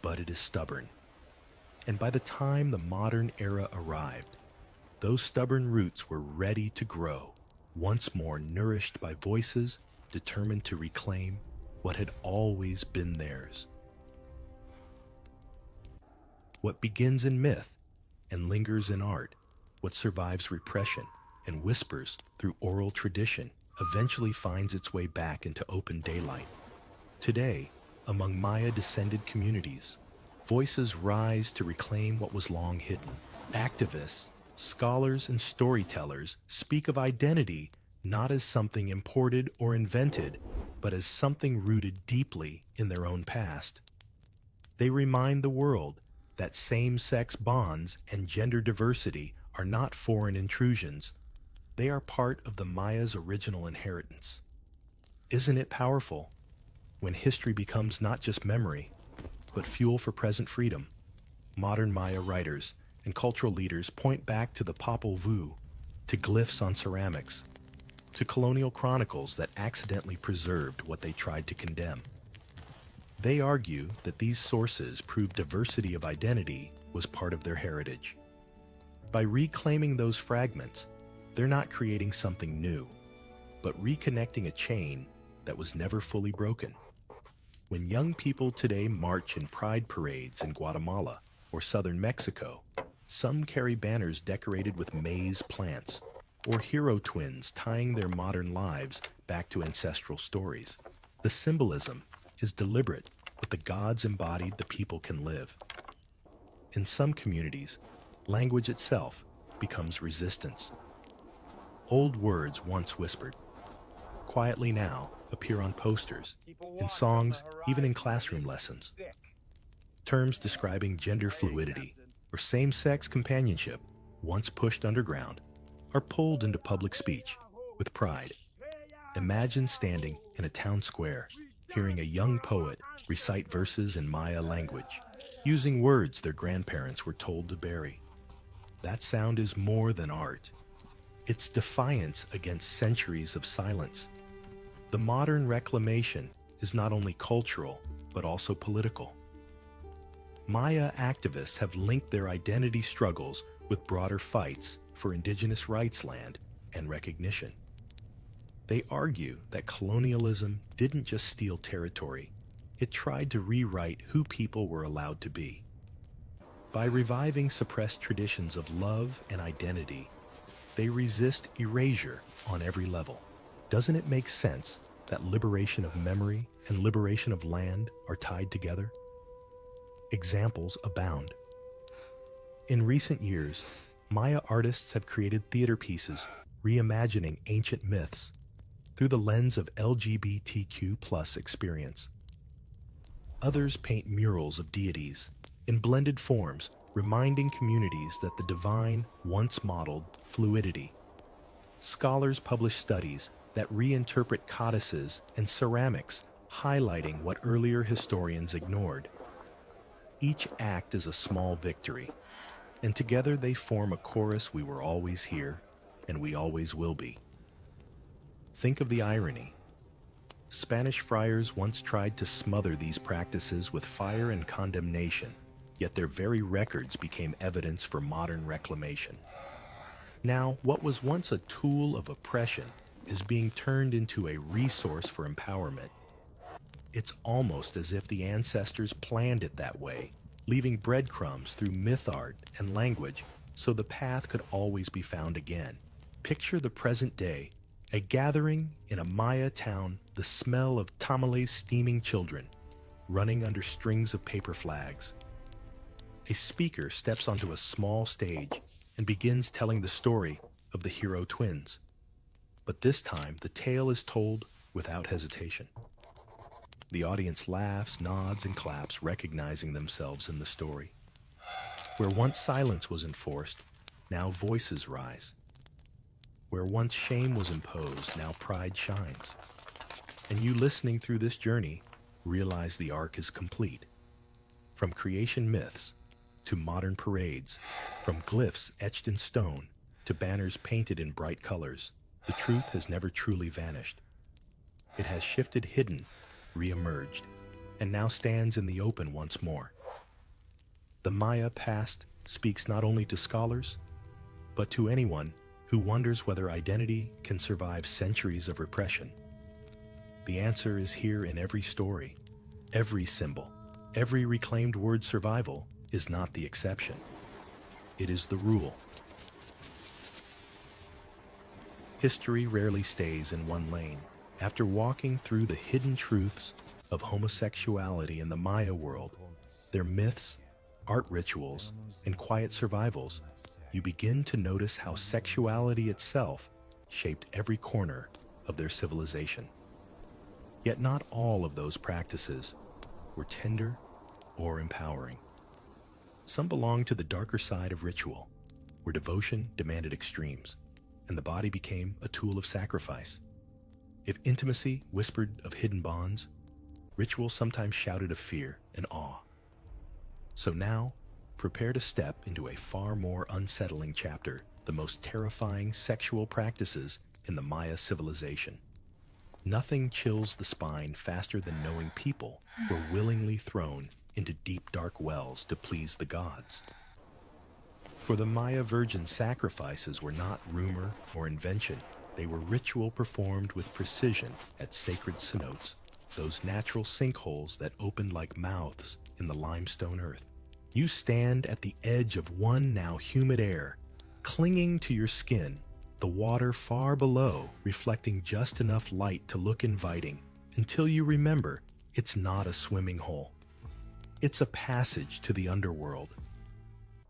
but it is stubborn. And by the time the modern era arrived, those stubborn roots were ready to grow, once more nourished by voices determined to reclaim what had always been theirs. What begins in myth and lingers in art, what survives repression and whispers through oral tradition, eventually finds its way back into open daylight. Today, among Maya-descended communities, voices rise to reclaim what was long hidden. Activists, scholars, and storytellers speak of identity not as something imported or invented, but as something rooted deeply in their own past. They remind the world that same-sex bonds and gender diversity are not foreign intrusions. They are part of the Maya's original inheritance. Isn't it powerful when history becomes not just memory, but fuel for present freedom? Modern Maya writers and cultural leaders point back to the Popol Vuh, to glyphs on ceramics, to colonial chronicles that accidentally preserved what they tried to condemn. They argue that these sources prove diversity of identity was part of their heritage. By reclaiming those fragments, they're not creating something new, but reconnecting a chain that was never fully broken. When young people today march in pride parades in Guatemala or southern Mexico, some carry banners decorated with maize plants, or hero twins tying their modern lives back to ancestral stories. The symbolism is deliberate, but the gods embodied the people can live. In some communities, language itself becomes resistance. Old words once whispered, quietly now appear on posters, in songs, even in classroom lessons. Terms describing gender fluidity or same-sex companionship, once pushed underground, are pulled into public speech with pride. Imagine standing in a town square, hearing a young poet recite verses in Maya language, using words their grandparents were told to bury. That sound is more than art. It's defiance against centuries of silence. The modern reclamation is not only cultural, but also political. Maya activists have linked their identity struggles with broader fights for indigenous rights land and recognition. They argue that colonialism didn't just steal territory, it tried to rewrite who people were allowed to be. By reviving suppressed traditions of love and identity, they resist erasure on every level. Doesn't it make sense that liberation of memory and liberation of land are tied together? Examples abound. In recent years, Maya artists have created theater pieces reimagining ancient myths through the lens of LGBTQ+ experience. Others paint murals of deities in blended forms, reminding communities that the divine once modeled fluidity. Scholars publish studies that reinterpret codices and ceramics, highlighting what earlier historians ignored. Each act is a small victory, and together they form a chorus we were always here, and we always will be. Think of the irony. Spanish friars once tried to smother these practices with fire and condemnation, yet their very records became evidence for modern reclamation. Now, what was once a tool of oppression is being turned into a resource for empowerment. It's almost as if the ancestors planned it that way, leaving breadcrumbs through myth art and language so the path could always be found again. Picture the present day, a gathering in a Maya town, the smell of tamales steaming children, running under strings of paper flags. A speaker steps onto a small stage and begins telling the story of the hero twins. But this time, the tale is told without hesitation. The audience laughs, nods, and claps, recognizing themselves in the story. Where once silence was enforced, now voices rise. Where once shame was imposed, now pride shines. And you listening through this journey realize the arc is complete. From creation myths to modern parades, from glyphs etched in stone to banners painted in bright colors, the truth has never truly vanished. It has shifted, hidden, re-emerged, and now stands in the open once more. The Maya past speaks not only to scholars, but to anyone who wonders whether identity can survive centuries of repression. The answer is here in every story, every symbol, every reclaimed word. Survival is not the exception. It is the rule. History rarely stays in one lane. After walking through the hidden truths of homosexuality in the Maya world, their myths, art rituals, and quiet survivals, you begin to notice how sexuality itself shaped every corner of their civilization. Yet not all of those practices were tender or empowering. Some belonged to the darker side of ritual, where devotion demanded extremes, and the body became a tool of sacrifice. If intimacy whispered of hidden bonds, ritual sometimes shouted of fear and awe. So now, prepare to step into a far more unsettling chapter, the most terrifying sexual practices in the Maya civilization. Nothing chills the spine faster than knowing people were willingly thrown into deep, dark wells to please the gods. For the Maya virgin sacrifices were not rumor or invention. They were ritual performed with precision at sacred cenotes, those natural sinkholes that opened like mouths in the limestone earth. You stand at the edge of one now humid air, clinging to your skin, the water far below reflecting just enough light to look inviting, until you remember it's not a swimming hole. It's a passage to the underworld.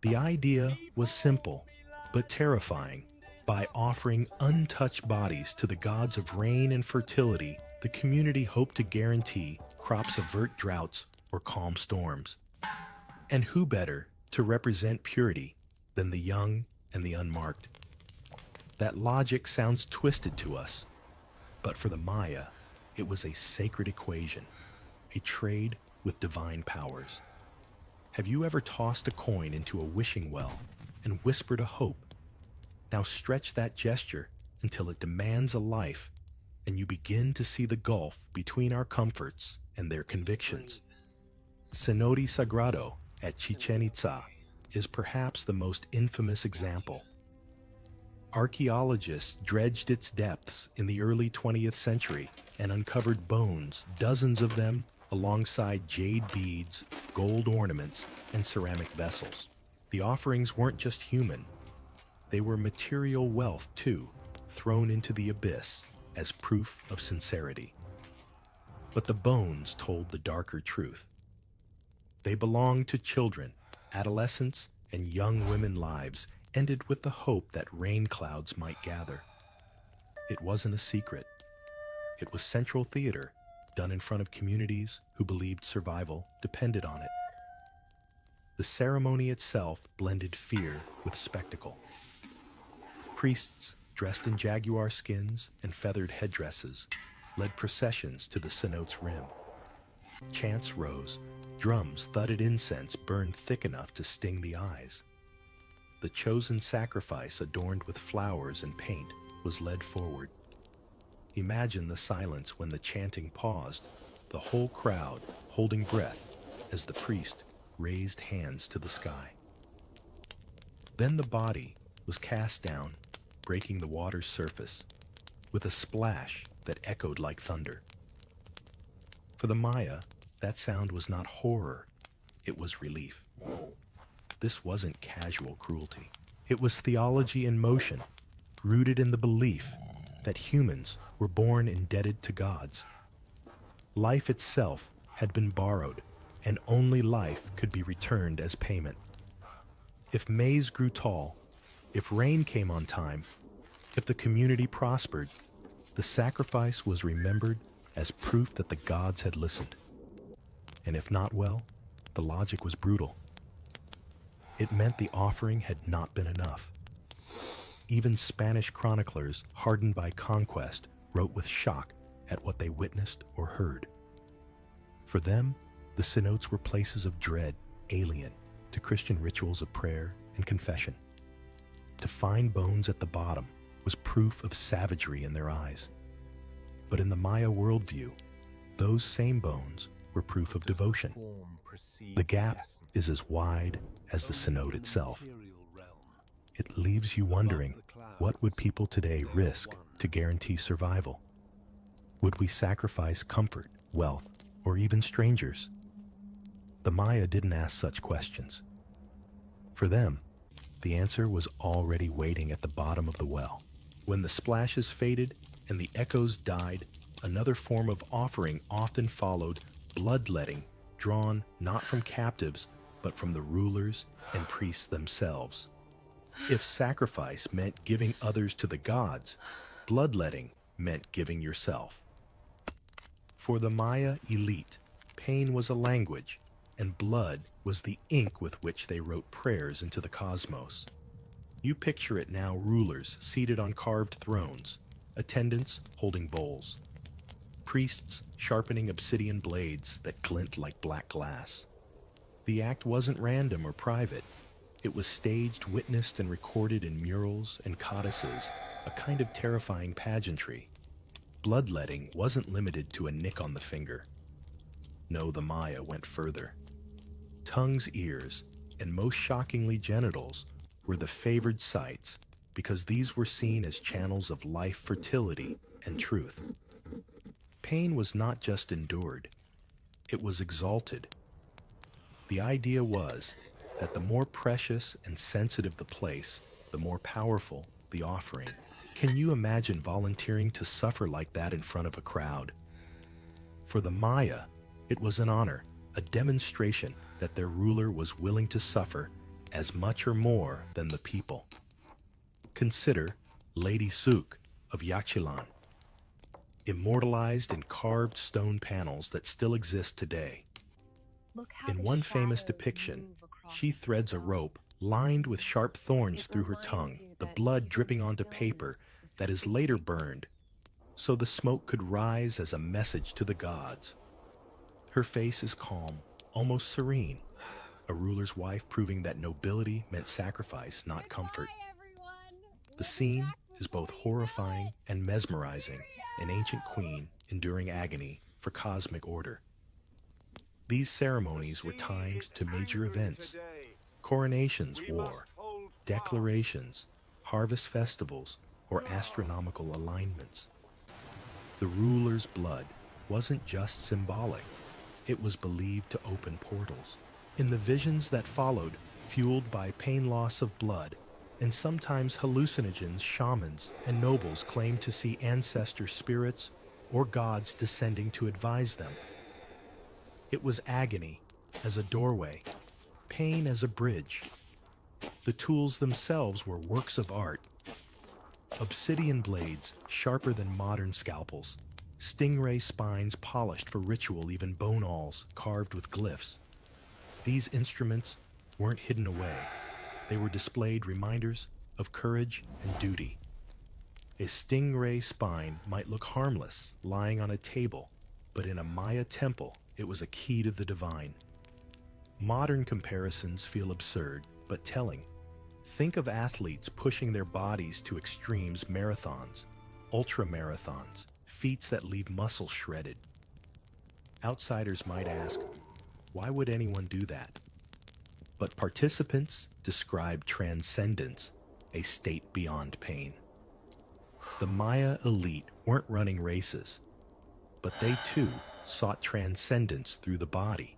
The idea was simple, but terrifying. By offering untouched bodies to the gods of rain and fertility, the community hoped to guarantee crops avert droughts or calm storms. And who better to represent purity than the young and the unmarked? That logic sounds twisted to us, but for the Maya, it was a sacred equation, a trade with divine powers. Have you ever tossed a coin into a wishing well and whispered a hope? Now stretch that gesture until it demands a life, and you begin to see the gulf between our comforts and their convictions. Cenote Sagrado at Chichen Itza is perhaps the most infamous example. Archaeologists dredged its depths in the early 20th century and uncovered bones, dozens of them, alongside jade beads, gold ornaments, and ceramic vessels. The offerings weren't just human. They were material wealth, too, thrown into the abyss as proof of sincerity. But the bones told the darker truth. They belonged to children, adolescents, and young women lives ended with the hope that rain clouds might gather. It wasn't a secret. It was central theater, done in front of communities who believed survival depended on it. The ceremony itself blended fear with spectacle. Priests, dressed in jaguar skins and feathered headdresses, led processions to the cenote's rim. Chants rose, drums thudded, incense burned thick enough to sting the eyes. The chosen sacrifice, adorned with flowers and paint, was led forward. Imagine the silence when the chanting paused, the whole crowd holding breath as the priest raised hands to the sky. Then the body was cast down, breaking the water's surface, with a splash that echoed like thunder. For the Maya, that sound was not horror, it was relief. This wasn't casual cruelty. It was theology in motion, rooted in the belief that humans were born indebted to gods. Life itself had been borrowed, and only life could be returned as payment. If maize grew tall, if rain came on time, if the community prospered, the sacrifice was remembered as proof that the gods had listened. And if not, well, the logic was brutal. It meant the offering had not been enough. Even Spanish chroniclers, hardened by conquest, wrote with shock at what they witnessed or heard. For them, the cenotes were places of dread, alien to Christian rituals of prayer and confession. To find bones at the bottom was proof of savagery in their eyes. But in the Maya worldview, those same bones were proof of devotion. The gap is as wide as the cenote itself. It leaves you wondering, what would people today risk to guarantee survival? Would we sacrifice comfort, wealth, or even strangers? The Maya didn't ask such questions. For them, the answer was already waiting at the bottom of the well. When the splashes faded and the echoes died, another form of offering often followed, bloodletting, drawn not from captives, but from the rulers and priests themselves. If sacrifice meant giving others to the gods, bloodletting meant giving yourself. For the Maya elite, pain was a language, and blood was the ink with which they wrote prayers into the cosmos. You picture it now: rulers seated on carved thrones, attendants holding bowls, priests sharpening obsidian blades that glint like black glass. The act wasn't random or private. It was staged, witnessed, and recorded in murals and codices, a kind of terrifying pageantry. Bloodletting wasn't limited to a nick on the finger. No, the Maya went further. Tongues, ears, and most shockingly genitals were the favored sites because these were seen as channels of life, fertility, and truth. Pain was not just endured, it was exalted. The idea was that the more precious and sensitive the place, the more powerful the offering. Can you imagine volunteering to suffer like that in front of a crowd? For the Maya, it was an honor, a demonstration that their ruler was willing to suffer as much or more than the people. Consider Lady Suk of Yaxchilan, immortalized in carved stone panels that still exist today. In one famous depiction, she threads a rope lined with sharp thorns through her tongue, the blood dripping onto paper that is later burned, so the smoke could rise as a message to the gods. Her face is calm, almost serene, a ruler's wife proving that nobility meant sacrifice, not comfort. The scene is both horrifying and mesmerizing, an ancient queen enduring agony for cosmic order. These ceremonies were timed to major events: coronations, war, declarations, harvest festivals, or astronomical alignments. The ruler's blood wasn't just symbolic, it was believed to open portals. In the visions that followed, fueled by pain, loss of blood, and sometimes hallucinogens, shamans and nobles claimed to see ancestor spirits or gods descending to advise them. It was agony as a doorway, pain as a bridge, The tools themselves were works of art. Obsidian blades, sharper than modern scalpels. Stingray spines polished for ritual, even bone awls carved with glyphs. These instruments weren't hidden away. They were displayed reminders of courage and duty. A stingray spine might look harmless, lying on a table, but in a Maya temple, it was a key to the divine. Modern comparisons feel absurd, but telling. Think of athletes pushing their bodies to extremes, marathons, ultra-marathons, feats that leave muscle shredded. Outsiders might ask, why would anyone do that? But participants describe transcendence, a state beyond pain. The Maya elite weren't running races, but they too sought transcendence through the body,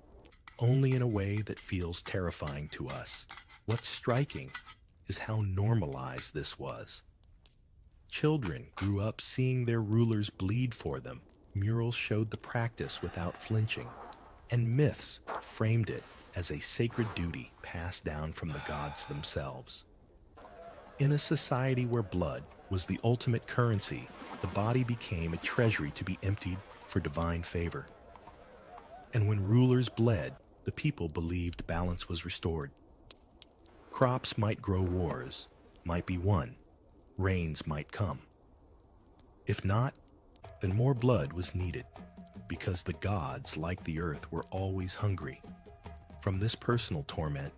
only in a way that feels terrifying to us. What's striking is how normalized this was. Children grew up seeing their rulers bleed for them. Murals showed the practice without flinching, and myths framed it as a sacred duty passed down from the gods themselves. In a society where blood was the ultimate currency, the body became a treasury to be emptied for divine favor. And when rulers bled, the people believed balance was restored. Crops might grow, wars might be won, rains might come. If not, then more blood was needed, because the gods, like the earth, were always hungry. From this personal torment,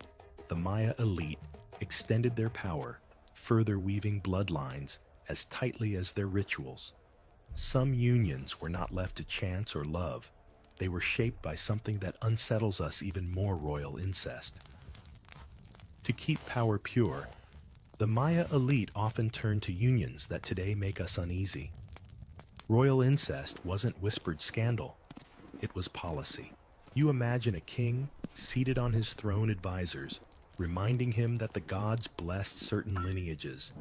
the Maya elite extended their power, further weaving bloodlines as tightly as their rituals. Some unions were not left to chance or love. They were shaped by something that unsettles us even more: royal incest. To keep power pure, the Maya elite often turned to unions that today make us uneasy. Royal incest wasn't whispered scandal, it was policy. You imagine a king seated on his throne advisors, reminding him that the gods blessed certain lineages,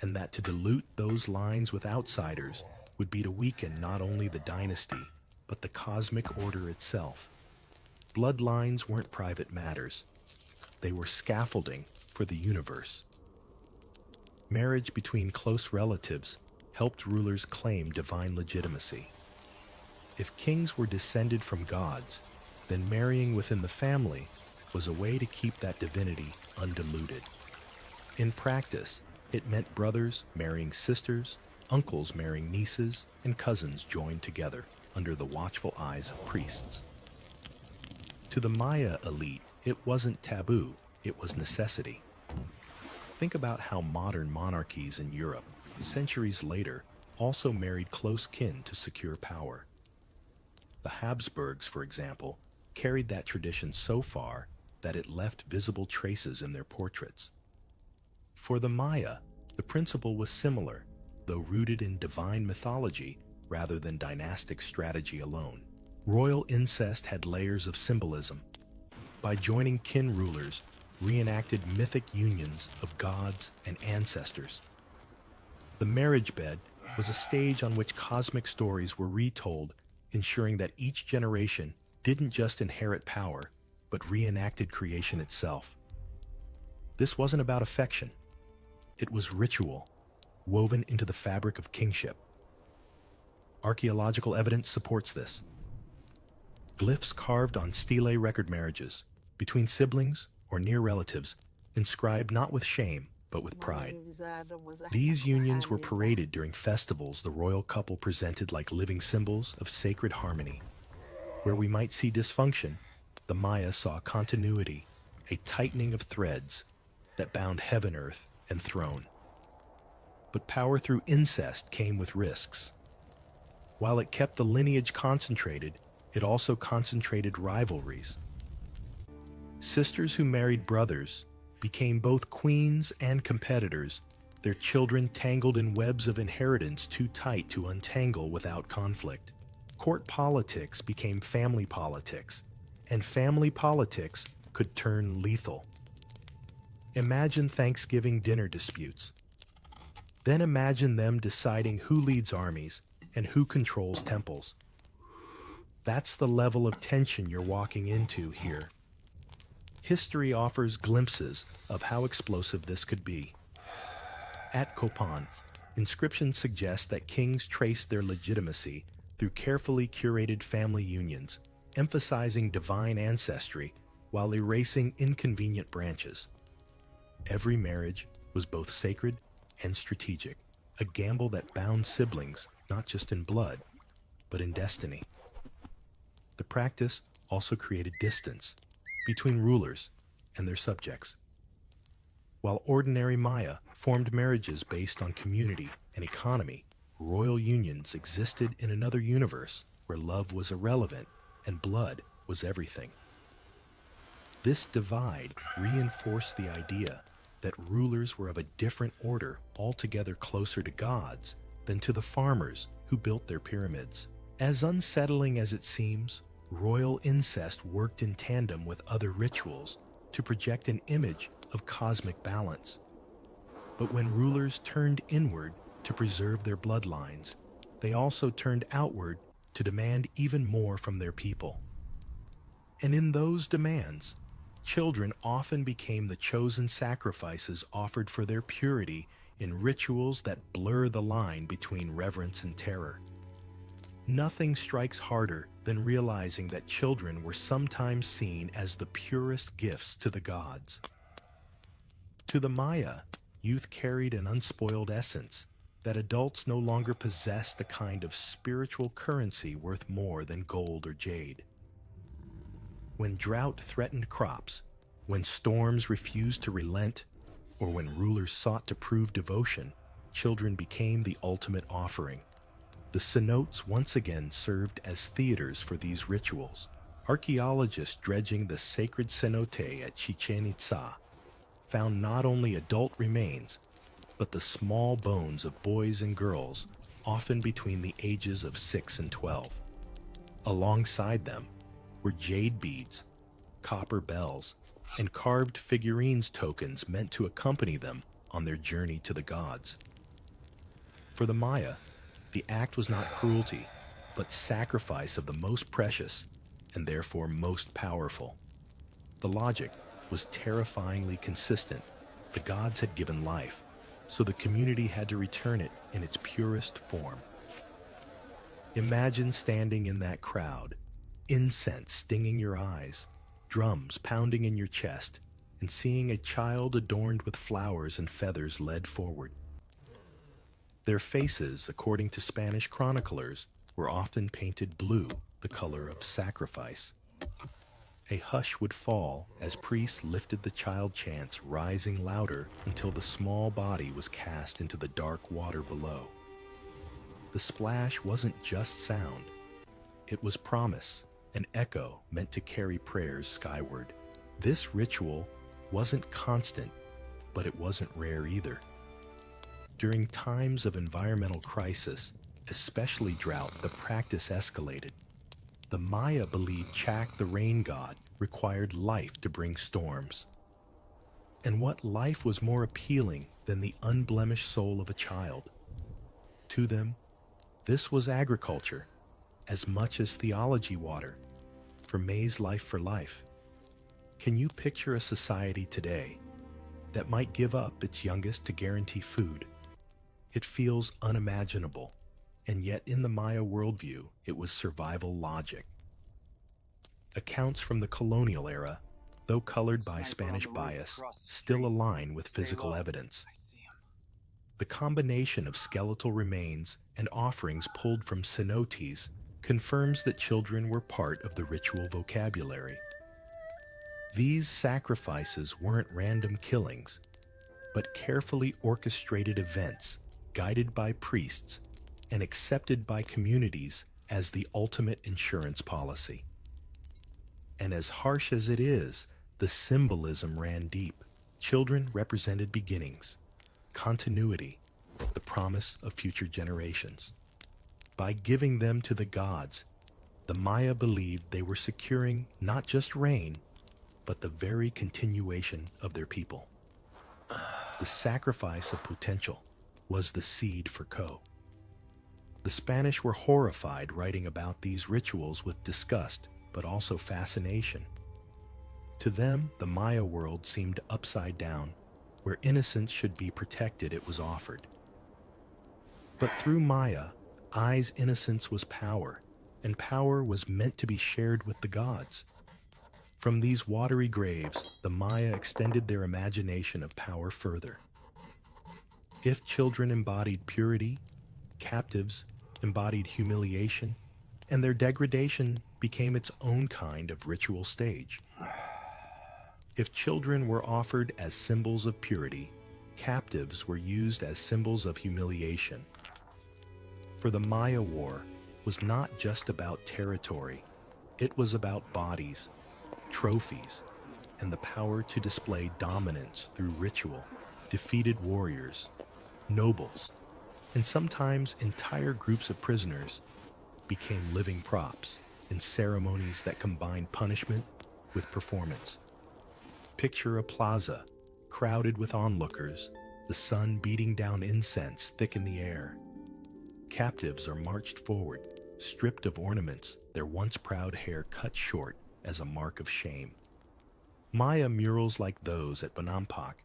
and that to dilute those lines with outsiders would be to weaken not only the dynasty, but the cosmic order itself. Bloodlines weren't private matters. They were scaffolding for the universe. Marriage between close relatives helped rulers claim divine legitimacy. If kings were descended from gods, then marrying within the family was a way to keep that divinity undiluted. In practice, it meant brothers marrying sisters, uncles marrying nieces, and cousins joined together under the watchful eyes of priests. To the Maya elite, it wasn't taboo, it was necessity. Think about how modern monarchies in Europe, centuries later, also married close kin to secure power. The Habsburgs, for example, carried that tradition so far that it left visible traces in their portraits. For the Maya, the principle was similar, though rooted in divine mythology rather than dynastic strategy alone. Royal incest had layers of symbolism. By joining kin, rulers reenacted mythic unions of gods and ancestors. The marriage bed was a stage on which cosmic stories were retold, ensuring that each generation didn't just inherit power, but reenacted creation itself. This wasn't about affection. It was ritual, woven into the fabric of kingship. Archaeological evidence supports this. Glyphs carved on stele record marriages between siblings or near relatives, inscribed not with shame, but with pride. These unions were paraded during festivals the royal couple presented like living symbols of sacred harmony. Where we might see dysfunction, the Maya saw continuity, a tightening of threads that bound heaven, earth, and throne. But power through incest came with risks. While it kept the lineage concentrated, it also concentrated rivalries. Sisters who married brothers became both queens and competitors, their children tangled in webs of inheritance too tight to untangle without conflict. Court politics became family politics, and family politics could turn lethal. Imagine Thanksgiving dinner disputes. Then imagine them deciding who leads armies and who controls temples. That's the level of tension you're walking into here. History offers glimpses of how explosive this could be. At Copan, inscriptions suggest that kings traced their legitimacy through carefully curated family unions, emphasizing divine ancestry while erasing inconvenient branches. Every marriage was both sacred and strategic, a gamble that bound siblings not just in blood, but in destiny. The practice also created distance between rulers and their subjects. While ordinary Maya formed marriages based on community and economy, royal unions existed in another universe where love was irrelevant and blood was everything. This divide reinforced the idea that rulers were of a different order, altogether closer to gods than to the farmers who built their pyramids. As unsettling as it seems, royal incest worked in tandem with other rituals to project an image of cosmic balance. But when rulers turned inward to preserve their bloodlines, they also turned outward to demand even more from their people. And in those demands, children often became the chosen sacrifices offered for their purity in rituals that blur the line between reverence and terror. Nothing strikes harder than realizing that children were sometimes seen as the purest gifts to the gods. To the Maya, youth carried an unspoiled essence that adults no longer possessed a kind of spiritual currency worth more than gold or jade. When drought threatened crops, when storms refused to relent, or when rulers sought to prove devotion, children became the ultimate offering. The cenotes once again served as theaters for these rituals. Archaeologists dredging the sacred cenote at Chichen Itza found not only adult remains, but the small bones of boys and girls, often between the ages of 6 and 12. Alongside them were jade beads, copper bells, and carved figurines tokens meant to accompany them on their journey to the gods. For the Maya, the act was not cruelty, but sacrifice of the most precious and therefore most powerful. The logic was terrifyingly consistent. The gods had given life, so the community had to return it in its purest form. Imagine standing in that crowd, incense stinging your eyes, drums pounding in your chest, and seeing a child adorned with flowers and feathers led forward. Their faces, according to Spanish chroniclers, were often painted blue, the color of sacrifice. A hush would fall as priests lifted the child chants, rising louder until the small body was cast into the dark water below. The splash wasn't just sound. It was promise, an echo meant to carry prayers skyward. This ritual wasn't constant, but it wasn't rare either. During times of environmental crisis, especially drought, the practice escalated. The Maya believed Chak, the rain god, required life to bring storms. And what life was more appealing than the unblemished soul of a child? To them, this was agriculture, as much as theology water, for maize life for life. Can you picture a society today that might give up its youngest to guarantee food? It feels unimaginable, and yet in the Maya worldview, it was survival logic. Accounts from the colonial era, though colored by Spanish bias, still align with physical evidence. The combination of skeletal remains and offerings pulled from cenotes confirms that children were part of the ritual vocabulary. These sacrifices weren't random killings, but carefully orchestrated events guided by priests and accepted by communities as the ultimate insurance policy. And as harsh as it is, the symbolism ran deep. Children represented beginnings, continuity, the promise of future generations. By giving them to the gods, the Maya believed they were securing not just rain, but the very continuation of their people. The sacrifice of potential was the seed for Ko. The Spanish were horrified, writing about these rituals with disgust, but also fascination. To them, the Maya world seemed upside down. Where innocence should be protected, it was offered. But through Maya eyes, innocence was power, and power was meant to be shared with the gods. From these watery graves, the Maya extended their imagination of power further. If children embodied purity, captives embodied humiliation, and their degradation became its own kind of ritual stage. If children were offered as symbols of purity, captives were used as symbols of humiliation. For the Maya War was not just about territory, it was about bodies, trophies, and the power to display dominance through ritual. Defeated warriors, nobles, and sometimes entire groups of prisoners became living props in ceremonies that combined punishment with performance. Picture a plaza crowded with onlookers, the sun beating down incense thick in the air. Captives are marched forward, stripped of ornaments, their once proud hair cut short as a mark of shame. Maya murals like those at Bonampak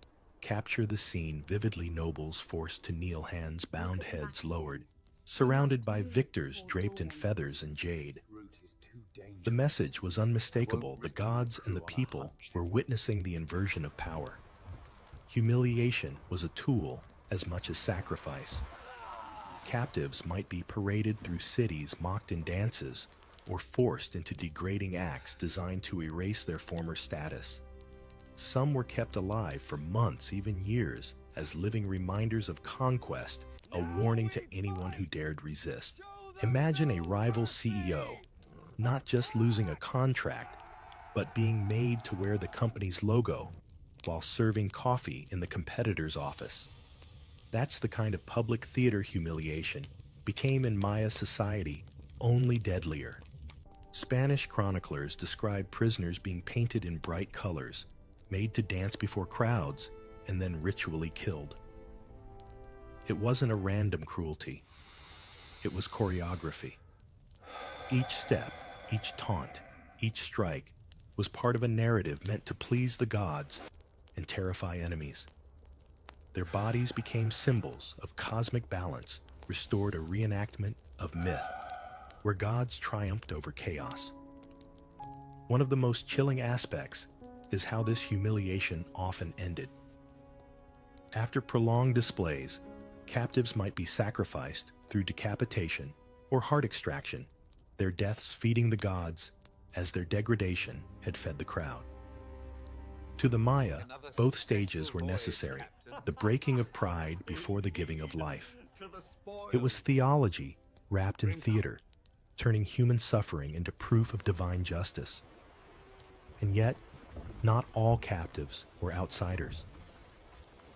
capture the scene vividly, nobles forced to kneel, hands bound, heads lowered, surrounded by victors draped in feathers and jade. The message was unmistakable. The gods and the people were witnessing the inversion of power. Humiliation was a tool as much as sacrifice. Captives might be paraded through cities, mocked in dances, or forced into degrading acts designed to erase their former status. Some were kept alive for months, even years, as living reminders of conquest, a warning to anyone who dared resist. Imagine a rival CEO, not just losing a contract, but being made to wear the company's logo while serving coffee in the competitor's office. That's the kind of public theater humiliation became in Maya society, only deadlier. Spanish chroniclers describe prisoners being painted in bright colors, made to dance before crowds, and then ritually killed. It wasn't a random cruelty. It was choreography. Each step, each taunt, each strike was part of a narrative meant to please the gods and terrify enemies. Their bodies became symbols of cosmic balance, restored a reenactment of myth, where gods triumphed over chaos. One of the most chilling aspects is how this humiliation often ended. After prolonged displays, captives might be sacrificed through decapitation or heart extraction, their deaths feeding the gods as their degradation had fed the crowd. To the Maya, both stages were necessary, the breaking of pride before the giving of life. It was theology wrapped in theater, turning human suffering into proof of divine justice. And yet, not all captives were outsiders.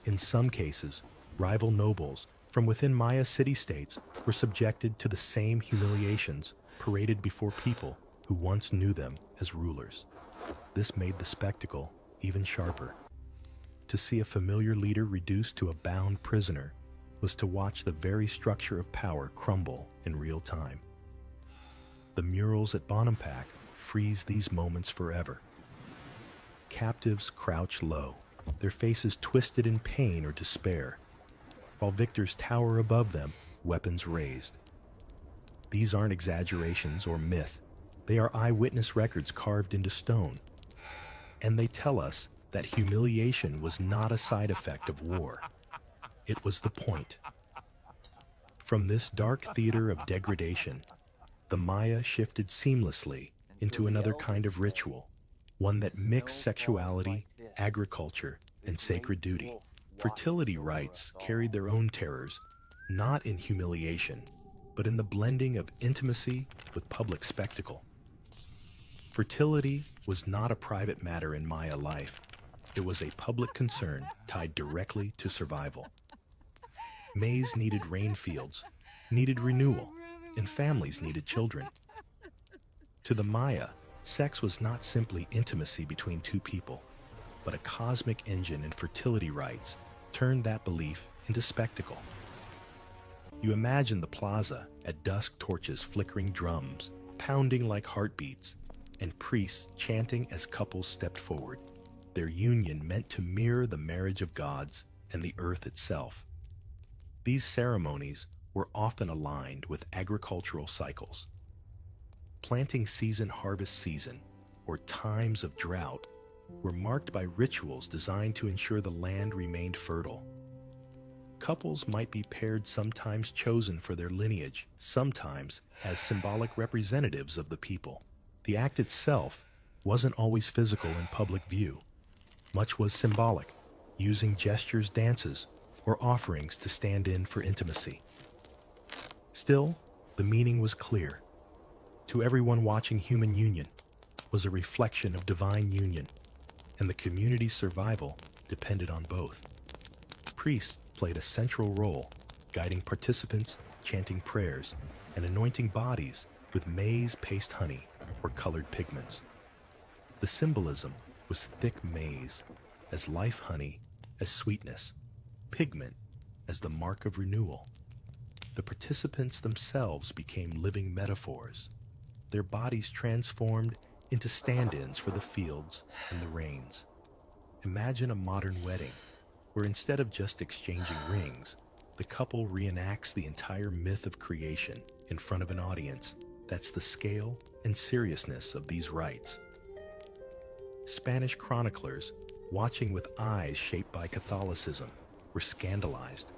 In some cases, rival nobles from within Maya city-states were subjected to the same humiliations paraded before people who once knew them as rulers. This made the spectacle even sharper. To see a familiar leader reduced to a bound prisoner was to watch the very structure of power crumble in real time. The murals at Bonampak freeze these moments forever. Captives crouch low, their faces twisted in pain or despair, while victors tower above them, weapons raised. These aren't exaggerations or myth. They are eyewitness records carved into stone. And they tell us that humiliation was not a side effect of war. It was the point. From this dark theater of degradation, the Maya shifted seamlessly into another kind of ritual, one that mixed sexuality, agriculture, and sacred duty. Fertility rites carried their own terrors, not in humiliation, but in the blending of intimacy with public spectacle. Fertility was not a private matter in Maya life. It was a public concern tied directly to survival. Maize needed rain fields, needed renewal, and families needed children. To the Maya, sex was not simply intimacy between two people, but a cosmic engine, and fertility rites turned that belief into spectacle. You imagine the plaza at dusk, torches, flickering drums, pounding like heartbeats, and priests chanting as couples stepped forward, their union meant to mirror the marriage of gods and the earth itself. These ceremonies were often aligned with agricultural cycles. Planting season, harvest season, or times of drought were marked by rituals designed to ensure the land remained fertile. Couples might be paired, sometimes chosen for their lineage, sometimes as symbolic representatives of the people. The act itself wasn't always physical in public view. Much was symbolic, using gestures, dances, or offerings to stand in for intimacy. Still, the meaning was clear. To everyone watching, human union was a reflection of divine union, and the community's survival depended on both. Priests played a central role, guiding participants, chanting prayers, and anointing bodies with maize paste honey or colored pigments. The symbolism was thick maize as life, honey as sweetness, pigment as the mark of renewal. The participants themselves became living metaphors, their bodies transformed into stand-ins for the fields and the rains. Imagine a modern wedding, where instead of just exchanging rings, the couple reenacts the entire myth of creation in front of an audience. That's the scale and seriousness of these rites. Spanish chroniclers, watching with eyes shaped by Catholicism, were scandalized.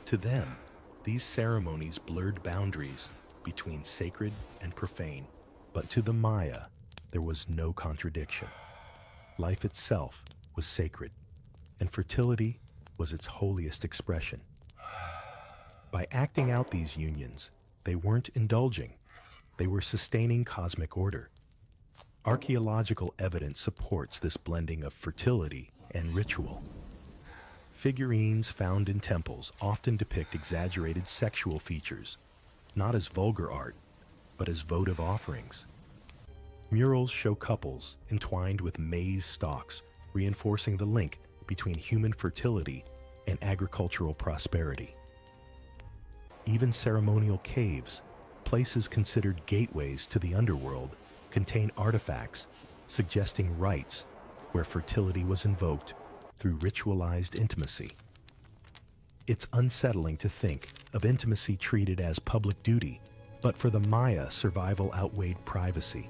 To them, these ceremonies blurred boundaries between sacred and profane, but to the Maya, there was no contradiction. Life itself was sacred, and fertility was its holiest expression. By acting out these unions, they weren't indulging, they were sustaining cosmic order. Archaeological evidence supports this blending of fertility and ritual. Figurines found in temples often depict exaggerated sexual features, not as vulgar art, but as votive offerings. Murals show couples entwined with maize stalks, reinforcing the link between human fertility and agricultural prosperity. Even ceremonial caves, places considered gateways to the underworld, contain artifacts suggesting rites where fertility was invoked through ritualized intimacy. It's unsettling to think of intimacy treated as public duty, but for the Maya, survival outweighed privacy.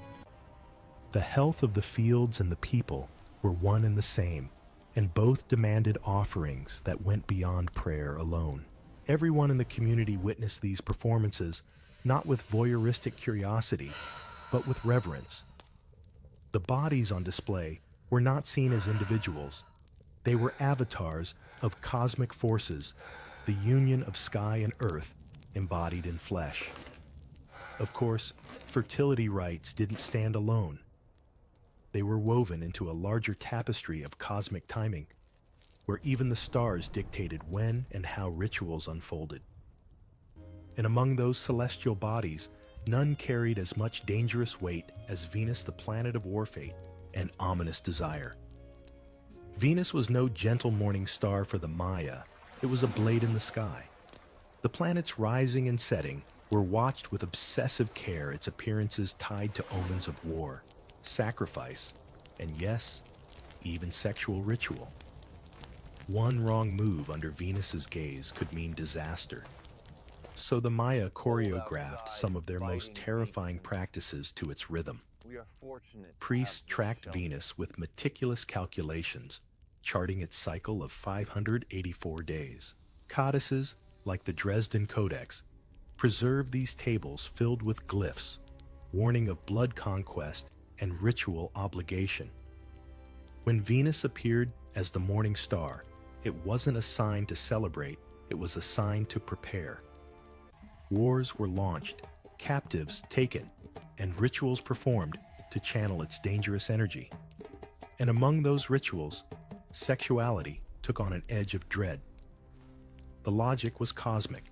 The health of the fields and the people were one and the same, and both demanded offerings that went beyond prayer alone. Everyone in the community witnessed these performances not with voyeuristic curiosity, but with reverence. The bodies on display were not seen as individuals. They were avatars of cosmic forces, the union of sky and earth embodied in flesh. Of course, fertility rites didn't stand alone. They were woven into a larger tapestry of cosmic timing, where even the stars dictated when and how rituals unfolded. And among those celestial bodies, none carried as much dangerous weight as Venus, the planet of war, fate, and ominous desire. Venus was no gentle morning star for the Maya, it was a blade in the sky. The planet's rising and setting were watched with obsessive care, its appearances tied to omens of war, sacrifice, and yes, even sexual ritual. One wrong move under Venus's gaze could mean disaster. So the Maya choreographed some of their most terrifying practices to its rhythm. Priests tracked Venus with meticulous calculations, charting its cycle of 584 days. Codices, like the Dresden Codex, preserved these tables filled with glyphs, warning of blood conquest and ritual obligation. When Venus appeared as the morning star, it wasn't a sign to celebrate, it was a sign to prepare. Wars were launched, captives taken, and rituals performed to channel its dangerous energy. And among those rituals, sexuality took on an edge of dread. The logic was cosmic.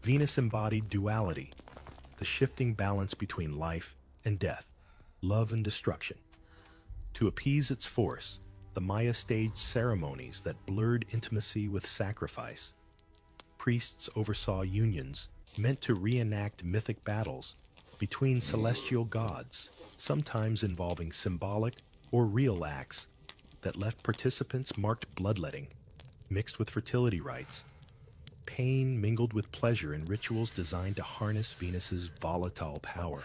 Venus embodied duality, the shifting balance between life and death, love and destruction. To appease its force, the Maya staged ceremonies that blurred intimacy with sacrifice. Priests oversaw unions meant to reenact mythic battles, between celestial gods, sometimes involving symbolic or real acts that left participants marked bloodletting, mixed with fertility rites. Pain mingled with pleasure in rituals designed to harness Venus's volatile power.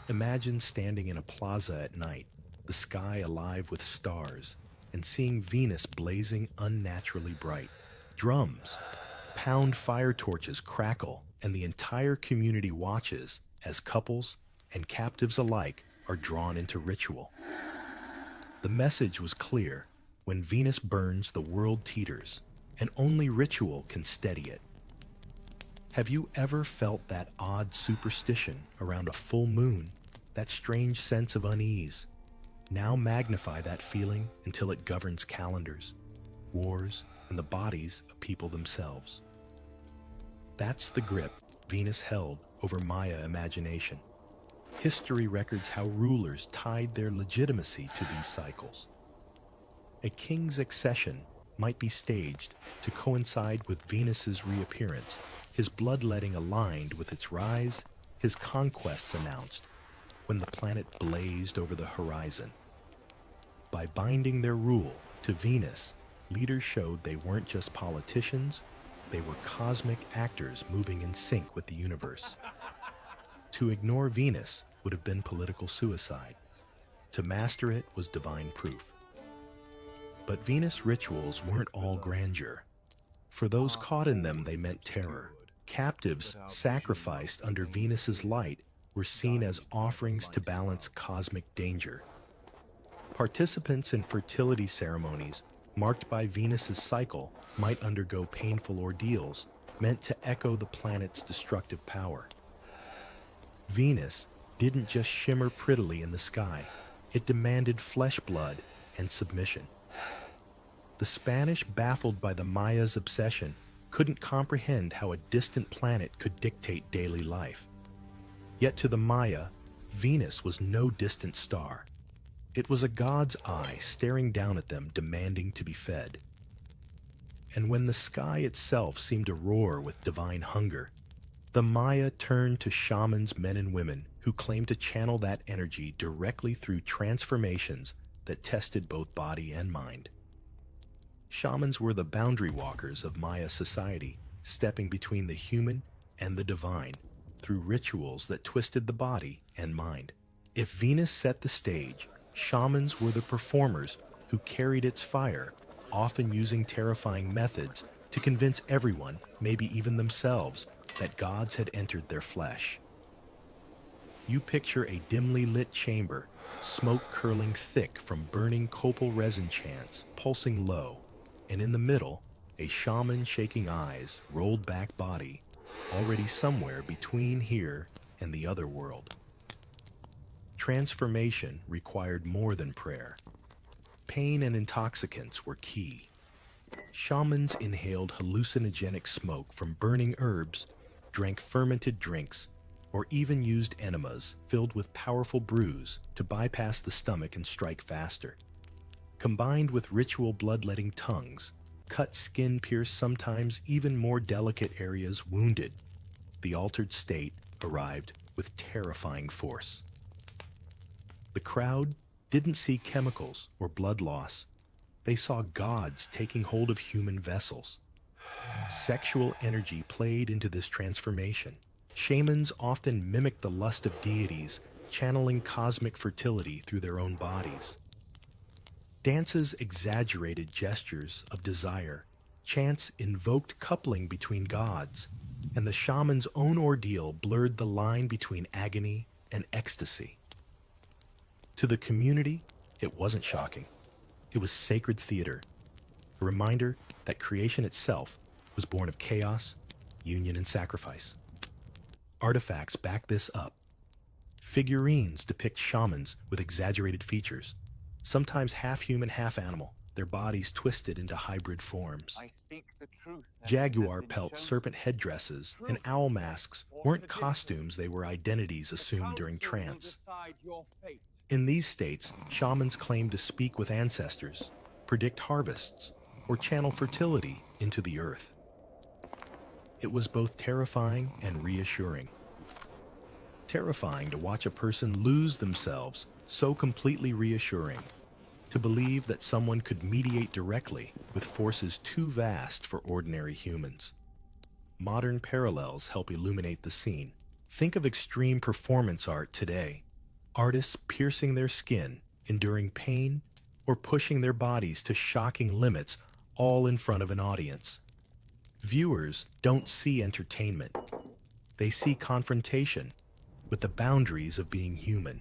Imagine standing in a plaza at night, the sky alive with stars, and seeing Venus blazing unnaturally bright. Drums pound, fire torches crackle, and the entire community watches as couples and captives alike are drawn into ritual. The message was clear: when Venus burns, the world teeters, and only ritual can steady it. Have you ever felt that odd superstition around a full moon, that strange sense of unease? Now magnify that feeling until it governs calendars, wars, and the bodies of people themselves. That's the grip Venus held over Maya imagination. History records how rulers tied their legitimacy to these cycles. A king's accession might be staged to coincide with Venus's reappearance, his bloodletting aligned with its rise, his conquests announced, when the planet blazed over the horizon. By binding their rule to Venus, leaders showed they weren't just politicians, they were cosmic actors moving in sync with the universe. To ignore Venus would have been political suicide. To master it was divine proof. But Venus rituals weren't all grandeur. For those caught in them, they meant terror. Captives sacrificed under Venus's light were seen as offerings to balance cosmic danger. Participants in fertility ceremonies marked by Venus's cycle might undergo painful ordeals meant to echo the planet's destructive power. Venus didn't just shimmer prettily in the sky, it demanded flesh blood and submission. The Spanish, baffled by the Maya's obsession, couldn't comprehend how a distant planet could dictate daily life. Yet to the Maya, Venus was no distant star. It was a god's eye staring down at them, demanding to be fed. And when the sky itself seemed to roar with divine hunger, the Maya turned to shamans, men and women, who claimed to channel that energy directly through transformations that tested both body and mind. Shamans were the boundary walkers of Maya society, stepping between the human and the divine through rituals that twisted the body and mind. If Venus set the stage, shamans were the performers who carried its fire, often using terrifying methods to convince everyone, maybe even themselves, that gods had entered their flesh. You picture a dimly lit chamber, smoke curling thick from burning copal resin chants, pulsing low, and in the middle, a shaman shaking eyes, rolled back body, already somewhere between here and the other world. Transformation required more than prayer. Pain and intoxicants were key. Shamans inhaled hallucinogenic smoke from burning herbs, drank fermented drinks, or even used enemas filled with powerful brews to bypass the stomach and strike faster. Combined with ritual bloodletting tongues, cut skin pierced sometimes even more delicate areas wounded, the altered state arrived with terrifying force. The crowd didn't see chemicals or blood loss. They saw gods taking hold of human vessels. Sexual energy played into this transformation. Shamans often mimicked the lust of deities, channeling cosmic fertility through their own bodies. Dances exaggerated gestures of desire. Chants invoked coupling between gods, and the shaman's own ordeal blurred the line between agony and ecstasy. To the community, it wasn't shocking. It was sacred theater, a reminder that creation itself was born of chaos, union, and sacrifice. Artifacts back this up. Figurines depict shamans with exaggerated features, sometimes half human, half animal, their bodies twisted into hybrid forms. I speak the truth. Jaguar pelt serpent headdresses and owl masks weren't costumes, they were identities assumed during trance. In these states, shamans claimed to speak with ancestors, predict harvests, or channel fertility into the earth. It was both terrifying and reassuring. terrifying to watch a person lose themselves, so completely reassuring. To believe that someone could mediate directly with forces too vast for ordinary humans. Modern parallels help illuminate the scene. Think of extreme performance art today. Artists piercing their skin, enduring pain, or pushing their bodies to shocking limits, all in front of an audience. Viewers don't see entertainment. They see confrontation with the boundaries of being human.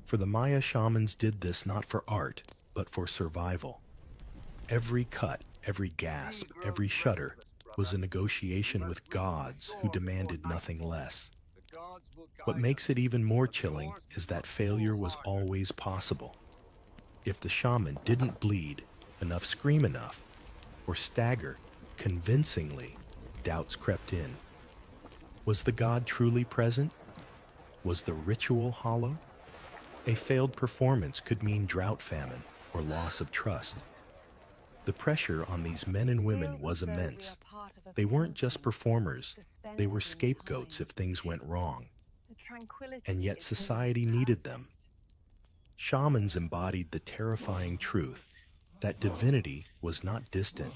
For the Maya shamans did this not for art, but for survival. Every cut, every gasp, every shudder was a negotiation with gods who demanded nothing less. What makes it even more chilling is that failure was always possible. If the shaman didn't bleed, enough scream enough, or stagger convincingly, doubts crept in. Was the god truly present? Was the ritual hollow? A failed performance could mean drought famine or loss of trust. The pressure on these men and women was immense. They weren't just performers, they were scapegoats if things went wrong. And yet society needed them. Shamans embodied the terrifying truth that divinity was not distant,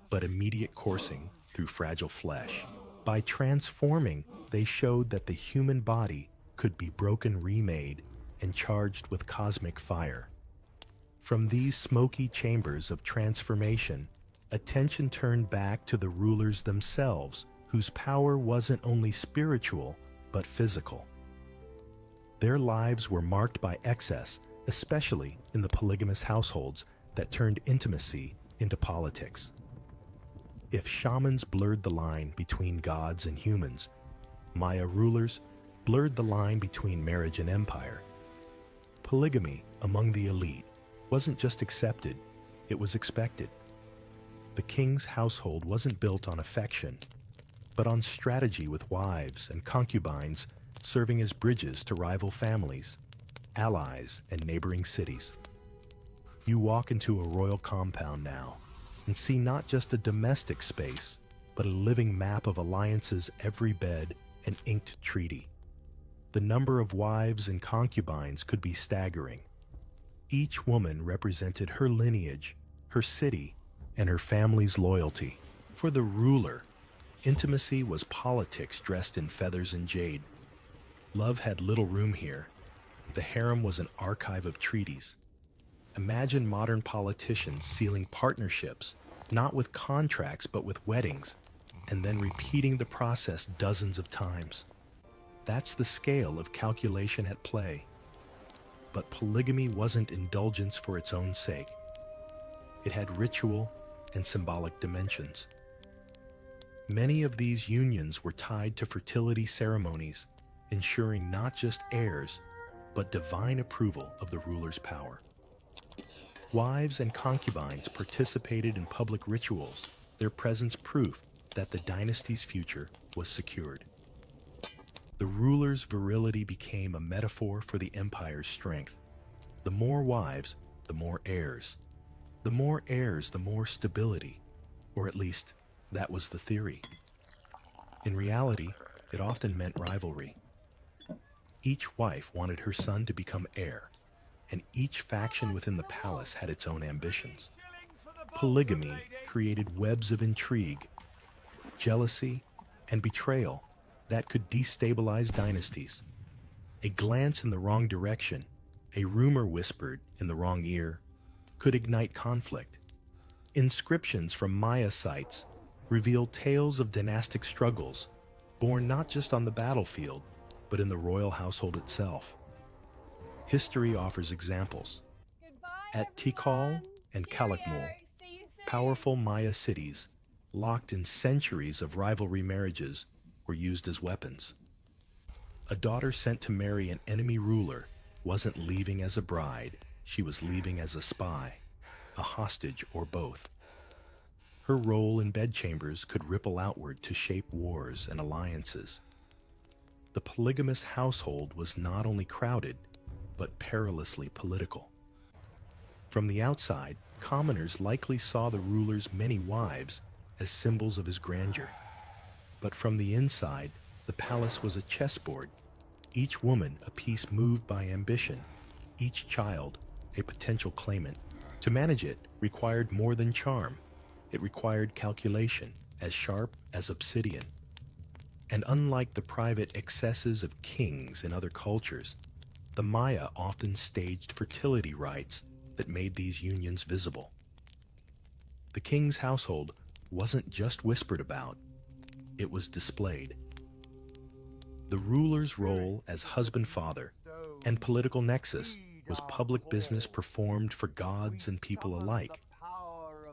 but immediate coursing through fragile flesh. By transforming, they showed that the human body could be broken, remade, and charged with cosmic fire. From these smoky chambers of transformation, attention turned back to the rulers themselves, whose power wasn't only spiritual, but physical. Their lives were marked by excess, especially in the polygamous households that turned intimacy into politics. If shamans blurred the line between gods and humans, Maya rulers blurred the line between marriage and empire. Polygamy among the elite wasn't just accepted, it was expected. The king's household wasn't built on affection, but on strategy, with wives and concubines serving as bridges to rival families, allies, and neighboring cities. You walk into a royal compound now and see not just a domestic space, but a living map of alliances, every bed, and inked treaty. The number of wives and concubines could be staggering. Each woman represented her lineage, her city, and her family's loyalty. For the ruler, intimacy was politics dressed in feathers and jade. Love had little room here. The harem was an archive of treaties. Imagine modern politicians sealing partnerships, not with contracts but with weddings, and then repeating the process dozens of times. That's the scale of calculation at play. But polygamy wasn't indulgence for its own sake. It had ritual and symbolic dimensions. Many of these unions were tied to fertility ceremonies, ensuring not just heirs, but divine approval of the ruler's power. Wives and concubines participated in public rituals, their presence proof that the dynasty's future was secured. The ruler's virility became a metaphor for the empire's strength. The more wives, the more heirs. The more heirs, the more stability. Or at least, that was the theory. In reality, it often meant rivalry. Each wife wanted her son to become heir, and each faction within the palace had its own ambitions. Polygamy created webs of intrigue, jealousy, and betrayal that could destabilize dynasties. A glance in the wrong direction, a rumor whispered in the wrong ear, could ignite conflict. Inscriptions from Maya sites reveal tales of dynastic struggles, born not just on the battlefield, but in the royal household itself. History offers examples. At Tikal and Calakmul, powerful Maya cities, locked in centuries of rivalry marriages, were used as weapons. A daughter sent to marry an enemy ruler wasn't leaving as a bride, she was leaving as a spy, a hostage, or both. Her role in bedchambers could ripple outward to shape wars and alliances. The polygamous household was not only crowded, but perilously political. From the outside, commoners likely saw the ruler's many wives as symbols of his grandeur. But from the inside, the palace was a chessboard, each woman a piece moved by ambition, each child a potential claimant. To manage it required more than charm. It required calculation, as sharp as obsidian. And unlike the private excesses of kings in other cultures, the Maya often staged fertility rites that made these unions visible. The king's household wasn't just whispered about, it was displayed. The ruler's role as husband-father and political nexus was public business performed for gods and people alike.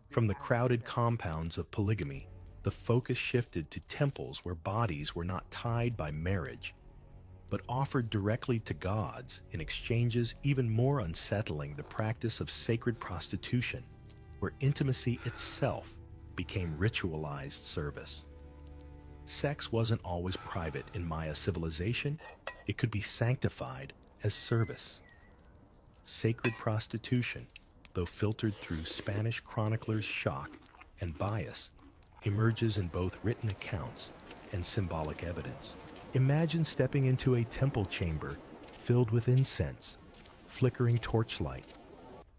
From the crowded compounds of polygamy, the focus shifted to temples where bodies were not tied by marriage, but offered directly to gods in exchanges even more unsettling, the practice of sacred prostitution, where intimacy itself became ritualized service. Sex wasn't always private in Maya civilization. It could be sanctified as service. Sacred prostitution, though filtered through Spanish chroniclers' shock and bias, emerges in both written accounts and symbolic evidence. Imagine stepping into a temple chamber filled with incense, flickering torchlight,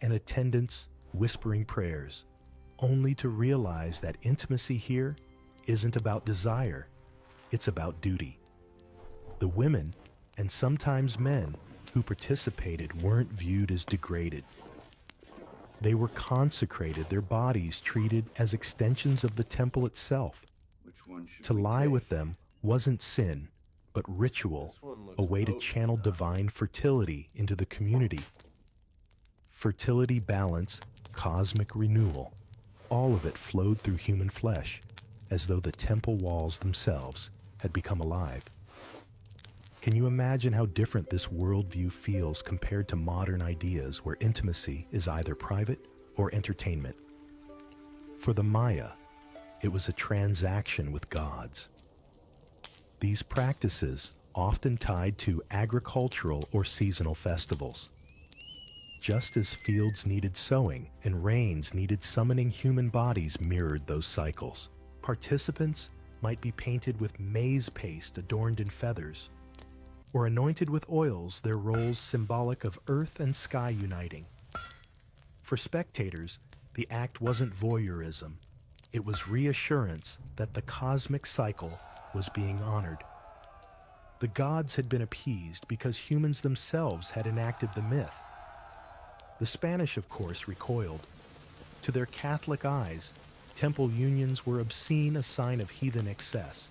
and attendants whispering prayers, only to realize that intimacy here isn't about desire, it's about duty. The women, and sometimes men, who participated weren't viewed as degraded. They were consecrated, their bodies treated as extensions of the temple itself. To lie with them wasn't sin, but ritual, a way to channel divine fertility into the community. Fertility, balance, cosmic renewal, all of it flowed through human flesh, as though the temple walls themselves had become alive. Can you imagine how different this worldview feels compared to modern ideas where intimacy is either private or entertainment? For the Maya, it was a transaction with gods. These practices often tied to agricultural or seasonal festivals. Just as fields needed sowing and rains needed summoning, human bodies mirrored those cycles. Participants might be painted with maize paste adorned in feathers, or anointed with oils, their roles symbolic of earth and sky uniting. For spectators, the act wasn't voyeurism. It was reassurance that the cosmic cycle was being honored. The gods had been appeased because humans themselves had enacted the myth. The Spanish, of course, recoiled. To their Catholic eyes, temple unions were obscene, a sign of heathen excess.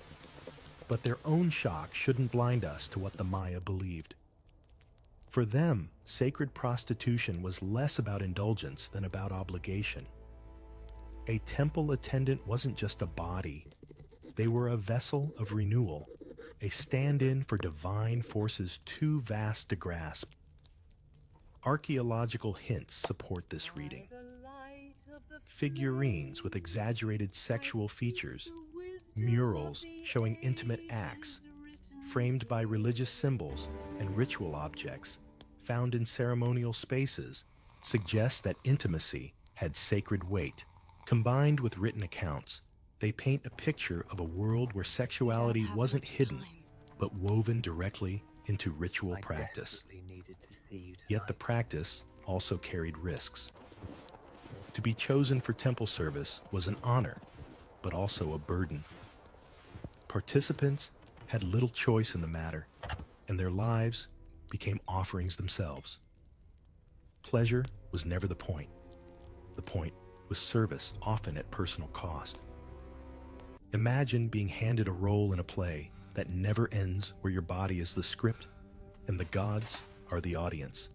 But their own shock shouldn't blind us to what the Maya believed. For them, sacred prostitution was less about indulgence than about obligation. A temple attendant wasn't just a body. They were a vessel of renewal, a stand-in for divine forces too vast to grasp. Archaeological hints support this reading. Figurines with exaggerated sexual features, murals showing intimate acts, framed by religious symbols and ritual objects found in ceremonial spaces, suggest that intimacy had sacred weight. Combined with written accounts, they paint a picture of a world where sexuality wasn't hidden, but woven directly into ritual practice. Yet the practice also carried risks. To be chosen for temple service was an honor, but also a burden. Participants had little choice in the matter, and their lives became offerings themselves. Pleasure was never the point. The point was service, often at personal cost. Imagine being handed a role in a play that never ends, where your body is the script and the gods are the audience.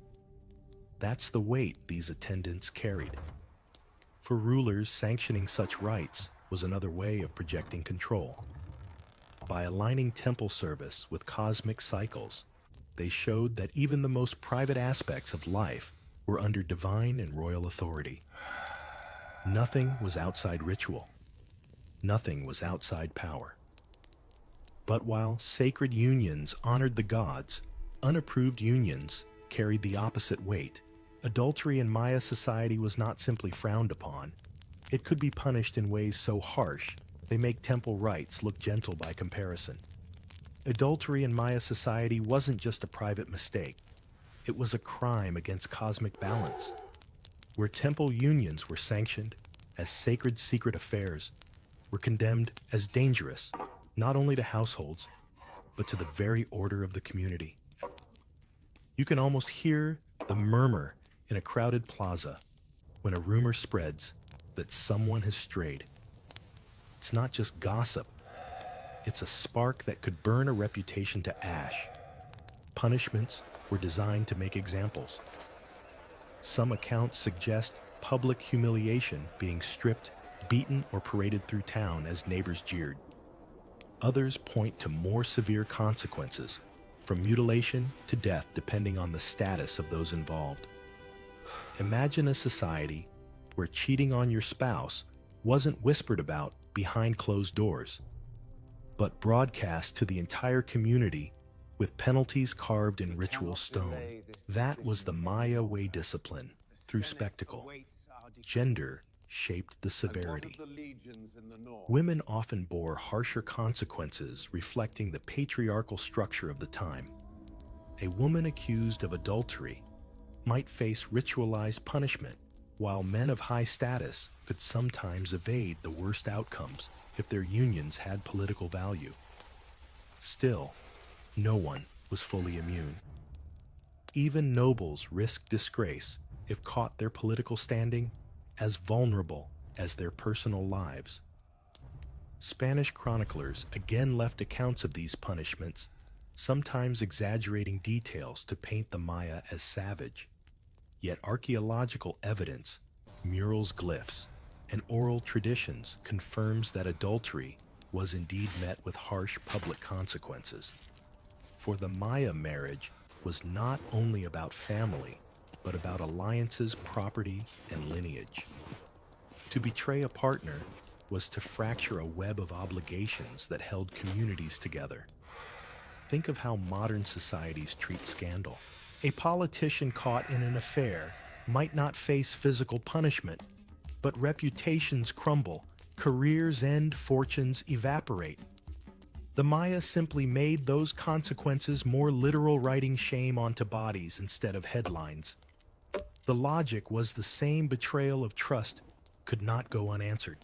That's the weight these attendants carried. For rulers, sanctioning such rites was another way of projecting control. By aligning temple service with cosmic cycles, they showed that even the most private aspects of life were under divine and royal authority. Nothing was outside ritual. Nothing was outside power. But while sacred unions honored the gods, unapproved unions carried the opposite weight. Adultery in Maya society was not simply frowned upon. It could be punished in ways so harsh they make temple rites look gentle by comparison. Adultery in Maya society wasn't just a private mistake. It was a crime against cosmic balance, where temple unions were sanctioned as sacred secret affairs, were condemned as dangerous, not only to households, but to the very order of the community. You can almost hear the murmur in a crowded plaza when a rumor spreads that someone has strayed. It's not just gossip, it's a spark that could burn a reputation to ash. Punishments were designed to make examples. Some accounts suggest public humiliation, being stripped, beaten, or paraded through town as neighbors jeered. Others point to more severe consequences, from mutilation to death depending on the status of those involved. Imagine a society where cheating on your spouse wasn't whispered about behind closed doors, but broadcast to the entire community with penalties carved in ritual stone. That was the Maya way discipline, through spectacle. Gender shaped the severity. Women often bore harsher consequences, reflecting the patriarchal structure of the time. A woman accused of adultery might face ritualized punishment, while men of high status could sometimes evade the worst outcomes if their unions had political value. Still, no one was fully immune. Even nobles risked disgrace if caught their political standing as vulnerable as their personal lives. Spanish chroniclers again left accounts of these punishments, sometimes exaggerating details to paint the Maya as savage. Yet archaeological evidence, murals, glyphs, and oral traditions confirms that adultery was indeed met with harsh public consequences. For the Maya, marriage was not only about family, but about alliances, property, and lineage. To betray a partner was to fracture a web of obligations that held communities together. Think of how modern societies treat scandal. A politician caught in an affair might not face physical punishment, but reputations crumble, careers end, fortunes evaporate. The Maya simply made those consequences more literal, writing shame onto bodies instead of headlines. The logic was the same: betrayal of trust could not go unanswered.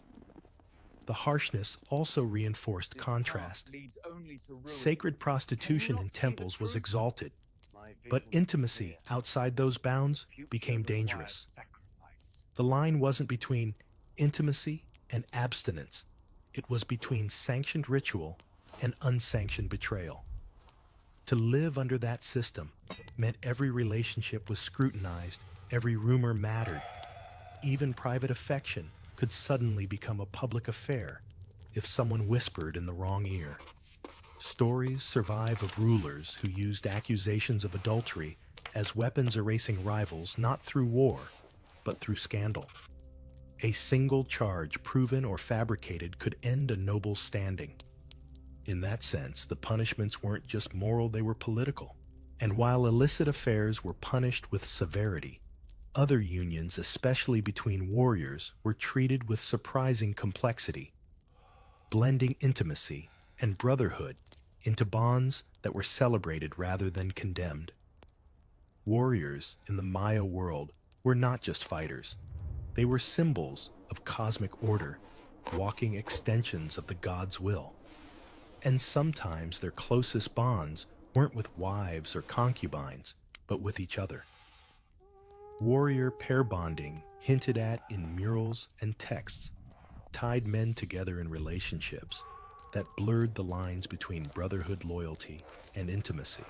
The harshness also reinforced contrast. Sacred prostitution in temples was exalted, but intimacy outside those bounds became dangerous. The line wasn't between intimacy and abstinence. It was between sanctioned ritual and unsanctioned betrayal. To live under that system meant every relationship was scrutinized, every rumor mattered. Even private affection could suddenly become a public affair if someone whispered in the wrong ear. Stories survive of rulers who used accusations of adultery as weapons erasing rivals, not through war, but through scandal. A single charge, proven or fabricated, could end a noble's standing. In that sense, the punishments weren't just moral, they were political. And while illicit affairs were punished with severity, other unions, especially between warriors, were treated with surprising complexity, blending intimacy and brotherhood into bonds that were celebrated rather than condemned. Warriors in the Maya world were not just fighters. They were symbols of cosmic order, walking extensions of the god's will. And sometimes their closest bonds weren't with wives or concubines, but with each other. Warrior pair bonding, hinted at in murals and texts, tied men together in relationships that blurred the lines between brotherhood, loyalty, and intimacy.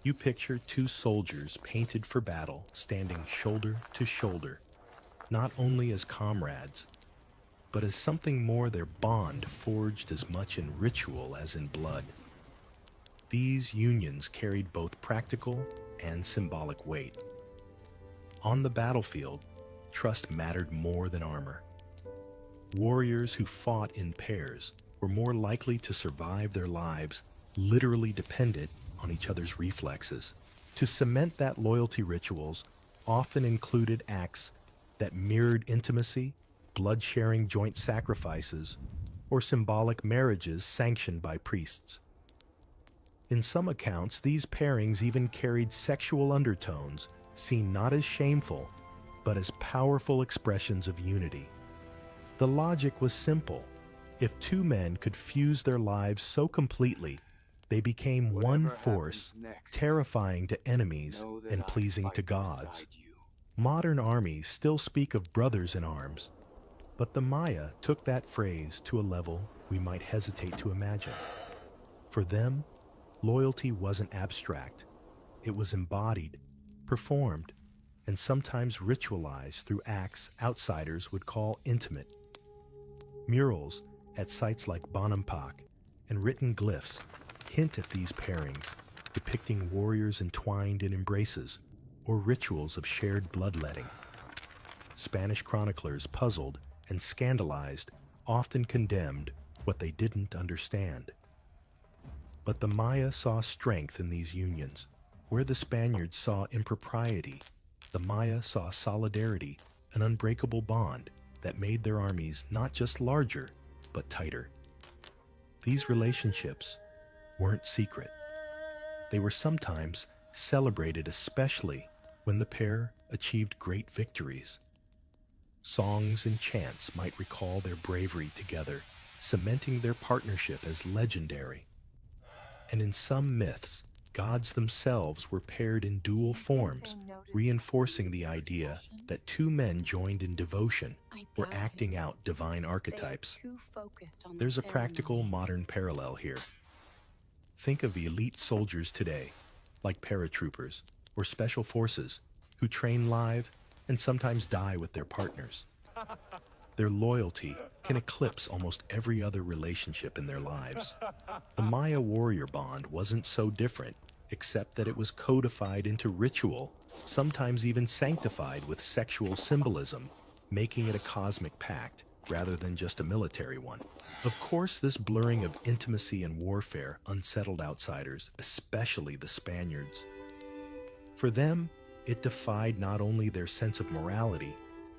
You picture two soldiers painted for battle, standing shoulder to shoulder, not only as comrades, but as something more, their bond forged as much in ritual as in blood. These unions carried both practical and symbolic weight. On the battlefield, trust mattered more than armor. Warriors who fought in pairs were more likely to survive their lives, literally dependent on each other's reflexes. To cement that loyalty, rituals often included acts that mirrored intimacy, blood-sharing joint sacrifices, or symbolic marriages sanctioned by priests. In some accounts, these pairings even carried sexual undertones, seen not as shameful, but as powerful expressions of unity. The logic was simple. If two men could fuse their lives so completely, they became one force, terrifying to enemies and pleasing to gods. Modern armies still speak of brothers in arms, but the Maya took that phrase to a level we might hesitate to imagine. For them, loyalty wasn't abstract. It was embodied, performed, and sometimes ritualized through acts outsiders would call intimate. Murals at sites like Bonampak and written glyphs hint at these pairings, depicting warriors entwined in embraces or rituals of shared bloodletting. Spanish chroniclers, puzzled and scandalized, often condemned what they didn't understand. But the Maya saw strength in these unions. Where the Spaniards saw impropriety, the Maya saw solidarity, an unbreakable bond that made their armies not just larger, but tighter. These relationships weren't secret. They were sometimes celebrated, especially when the pair achieved great victories. Songs and chants might recall their bravery together, cementing their partnership as legendary. And in some myths, gods themselves were paired in dual forms, reinforcing the idea that two men joined in devotion were acting out divine archetypes. There's a practical modern parallel here. Think of elite soldiers today, like paratroopers or special forces, who train live and sometimes die with their partners. Their loyalty can eclipse almost every other relationship in their lives. The Maya warrior bond wasn't so different, except that it was codified into ritual, sometimes even sanctified with sexual symbolism, making it a cosmic pact rather than just a military one. Of course, this blurring of intimacy and warfare unsettled outsiders, especially the Spaniards. For them, it defied not only their sense of morality,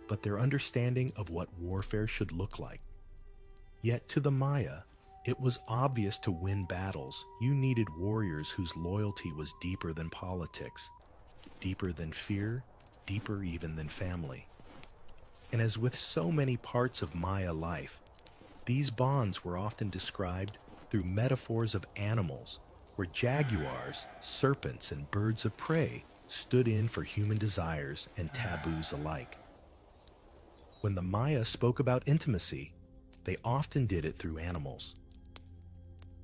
but their understanding of what warfare should look like. Yet to the Maya, it was obvious to win battles, you needed warriors whose loyalty was deeper than politics, deeper than fear, deeper even than family. And as with so many parts of Maya life, these bonds were often described through metaphors of animals, where jaguars, serpents, and birds of prey stood in for human desires and taboos alike. When the Maya spoke about intimacy, they often did it through animals.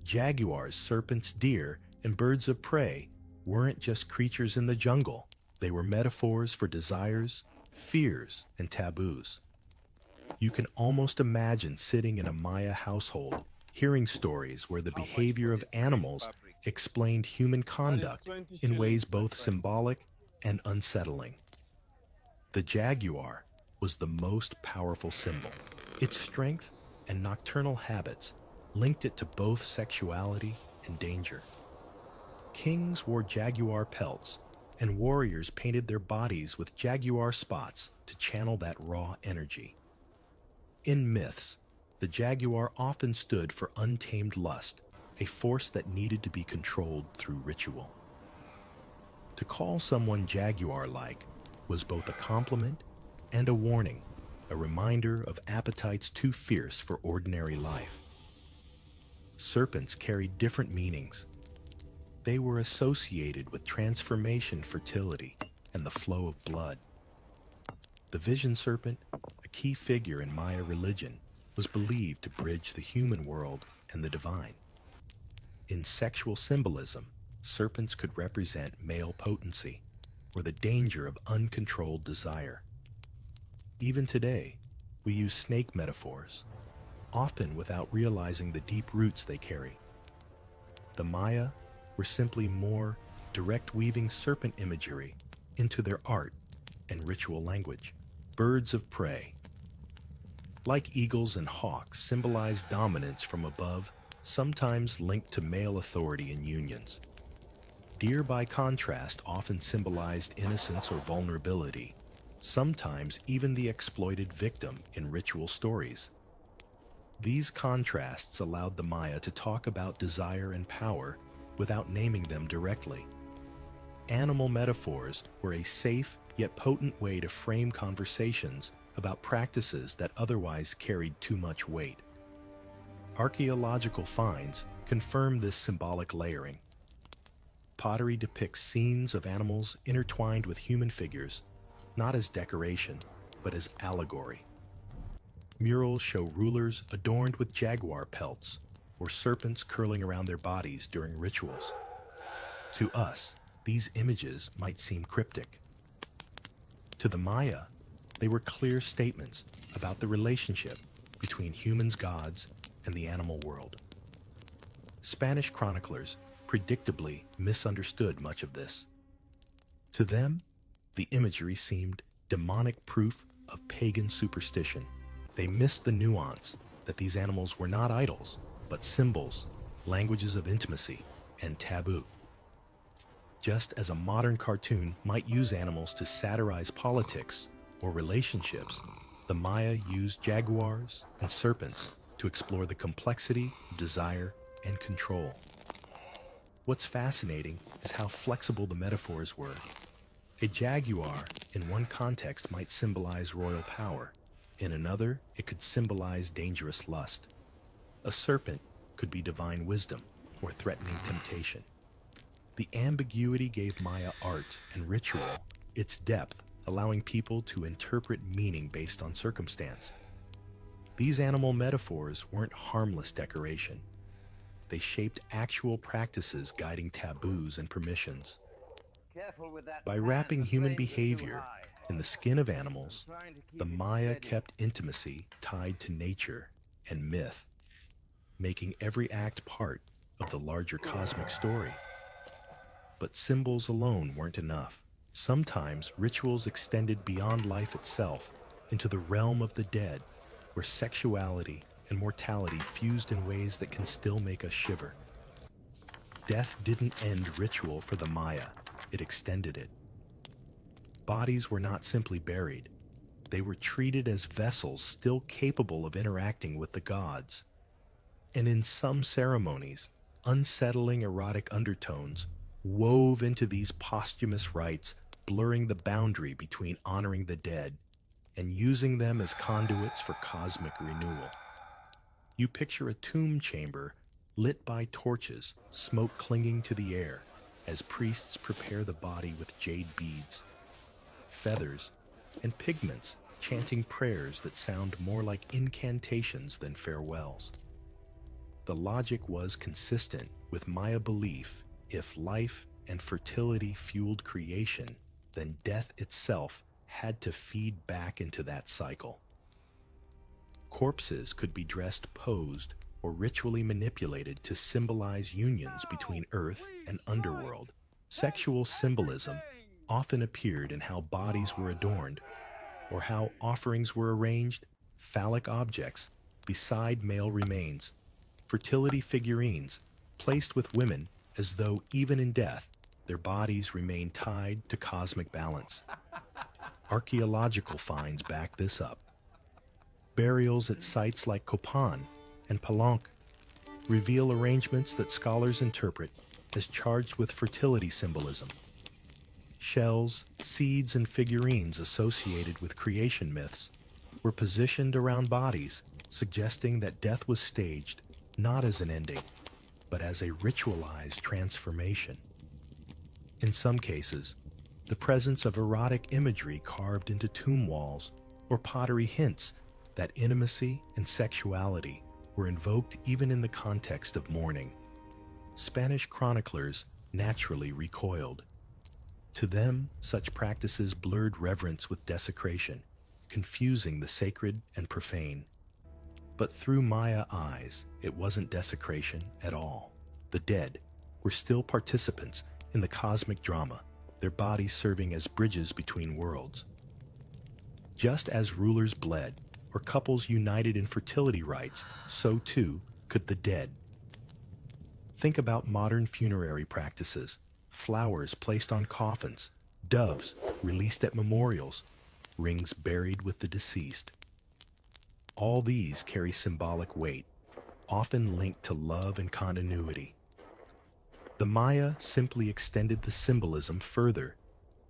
Jaguars, serpents, deer, and birds of prey weren't just creatures in the jungle. They were metaphors for desires, fears, and taboos. You can almost imagine sitting in a Maya household, hearing stories where the behavior of animals explained human conduct in ways both symbolic and unsettling. The jaguar was the most powerful symbol. Its strength and nocturnal habits linked it to both sexuality and danger. Kings wore jaguar pelts, and warriors painted their bodies with jaguar spots to channel that raw energy. In myths, the jaguar often stood for untamed lust, a force that needed to be controlled through ritual. To call someone jaguar-like was both a compliment and a warning, a reminder of appetites too fierce for ordinary life. Serpents carried different meanings. They were associated with transformation, fertility, and the flow of blood. The vision serpent, a key figure in Maya religion, was believed to bridge the human world and the divine. In sexual symbolism, serpents could represent male potency, or the danger of uncontrolled desire. Even today, we use snake metaphors, often without realizing the deep roots they carry. The Maya were simply more direct weaving serpent imagery into their art and ritual language. Birds of prey, like eagles and hawks, symbolize dominance from above, sometimes linked to male authority in unions. Deer, by contrast, often symbolized innocence or vulnerability, sometimes even the exploited victim in ritual stories. These contrasts allowed the Maya to talk about desire and power without naming them directly. Animal metaphors were a safe yet potent way to frame conversations about practices that otherwise carried too much weight. Archaeological finds confirm this symbolic layering. Pottery depicts scenes of animals intertwined with human figures, not as decoration, but as allegory. Murals show rulers adorned with jaguar pelts or serpents curling around their bodies during rituals. To us, these images might seem cryptic. To the Maya, they were clear statements about the relationship between humans, gods, and the animal world. Spanish chroniclers predictably misunderstood much of this. To them, the imagery seemed demonic proof of pagan superstition. They missed the nuance that these animals were not idols, but symbols, languages of intimacy, and taboo. Just as a modern cartoon might use animals to satirize politics or relationships, the Maya used jaguars and serpents to explore the complexity of desire and control. What's fascinating is how flexible the metaphors were. A jaguar, in one context, might symbolize royal power. In another, it could symbolize dangerous lust. A serpent could be divine wisdom or threatening temptation. The ambiguity gave Maya art and ritual its depth, allowing people to interpret meaning based on circumstance. These animal metaphors weren't harmless decoration. They shaped actual practices guiding taboos and permissions. By wrapping human behavior in the skin of animals, the Maya kept intimacy tied to nature and myth, making every act part of the larger cosmic story. But symbols alone weren't enough. Sometimes rituals extended beyond life itself into the realm of the dead, where sexuality and mortality fused in ways that can still make us shiver. Death didn't end ritual for the Maya, it extended it. Bodies were not simply buried. They were treated as vessels still capable of interacting with the gods. And in some ceremonies, unsettling erotic undertones wove into these posthumous rites, blurring the boundary between honoring the dead and using them as conduits for cosmic renewal. You picture a tomb chamber lit by torches, smoke clinging to the air, as priests prepare the body with jade beads, feathers, and pigments, chanting prayers that sound more like incantations than farewells. The logic was consistent with Maya belief: if life and fertility fueled creation, then death itself had to feed back into that cycle. Corpses could be dressed posed or ritually manipulated to symbolize unions between earth and underworld. Sexual symbolism often appeared in how bodies were adorned or how offerings were arranged: phallic objects beside male remains, fertility figurines placed with women as though even in death, their bodies remain tied to cosmic balance. Archaeological finds back this up. Burials at sites like Copan and Palenque reveal arrangements that scholars interpret as charged with fertility symbolism. Shells, seeds, and figurines associated with creation myths were positioned around bodies, suggesting that death was staged not as an ending, but as a ritualized transformation. In some cases, the presence of erotic imagery carved into tomb walls or pottery hints that intimacy and sexuality were invoked even in the context of mourning. Spanish chroniclers naturally recoiled. To them, such practices blurred reverence with desecration, confusing the sacred and profane. But through Maya eyes, it wasn't desecration at all. The dead were still participants in the cosmic drama, their bodies serving as bridges between worlds. Just as rulers bled or couples united in fertility rites, so too could the dead. Think about modern funerary practices: flowers placed on coffins, doves released at memorials, rings buried with the deceased. All these carry symbolic weight, often linked to love and continuity. The Maya simply extended the symbolism further,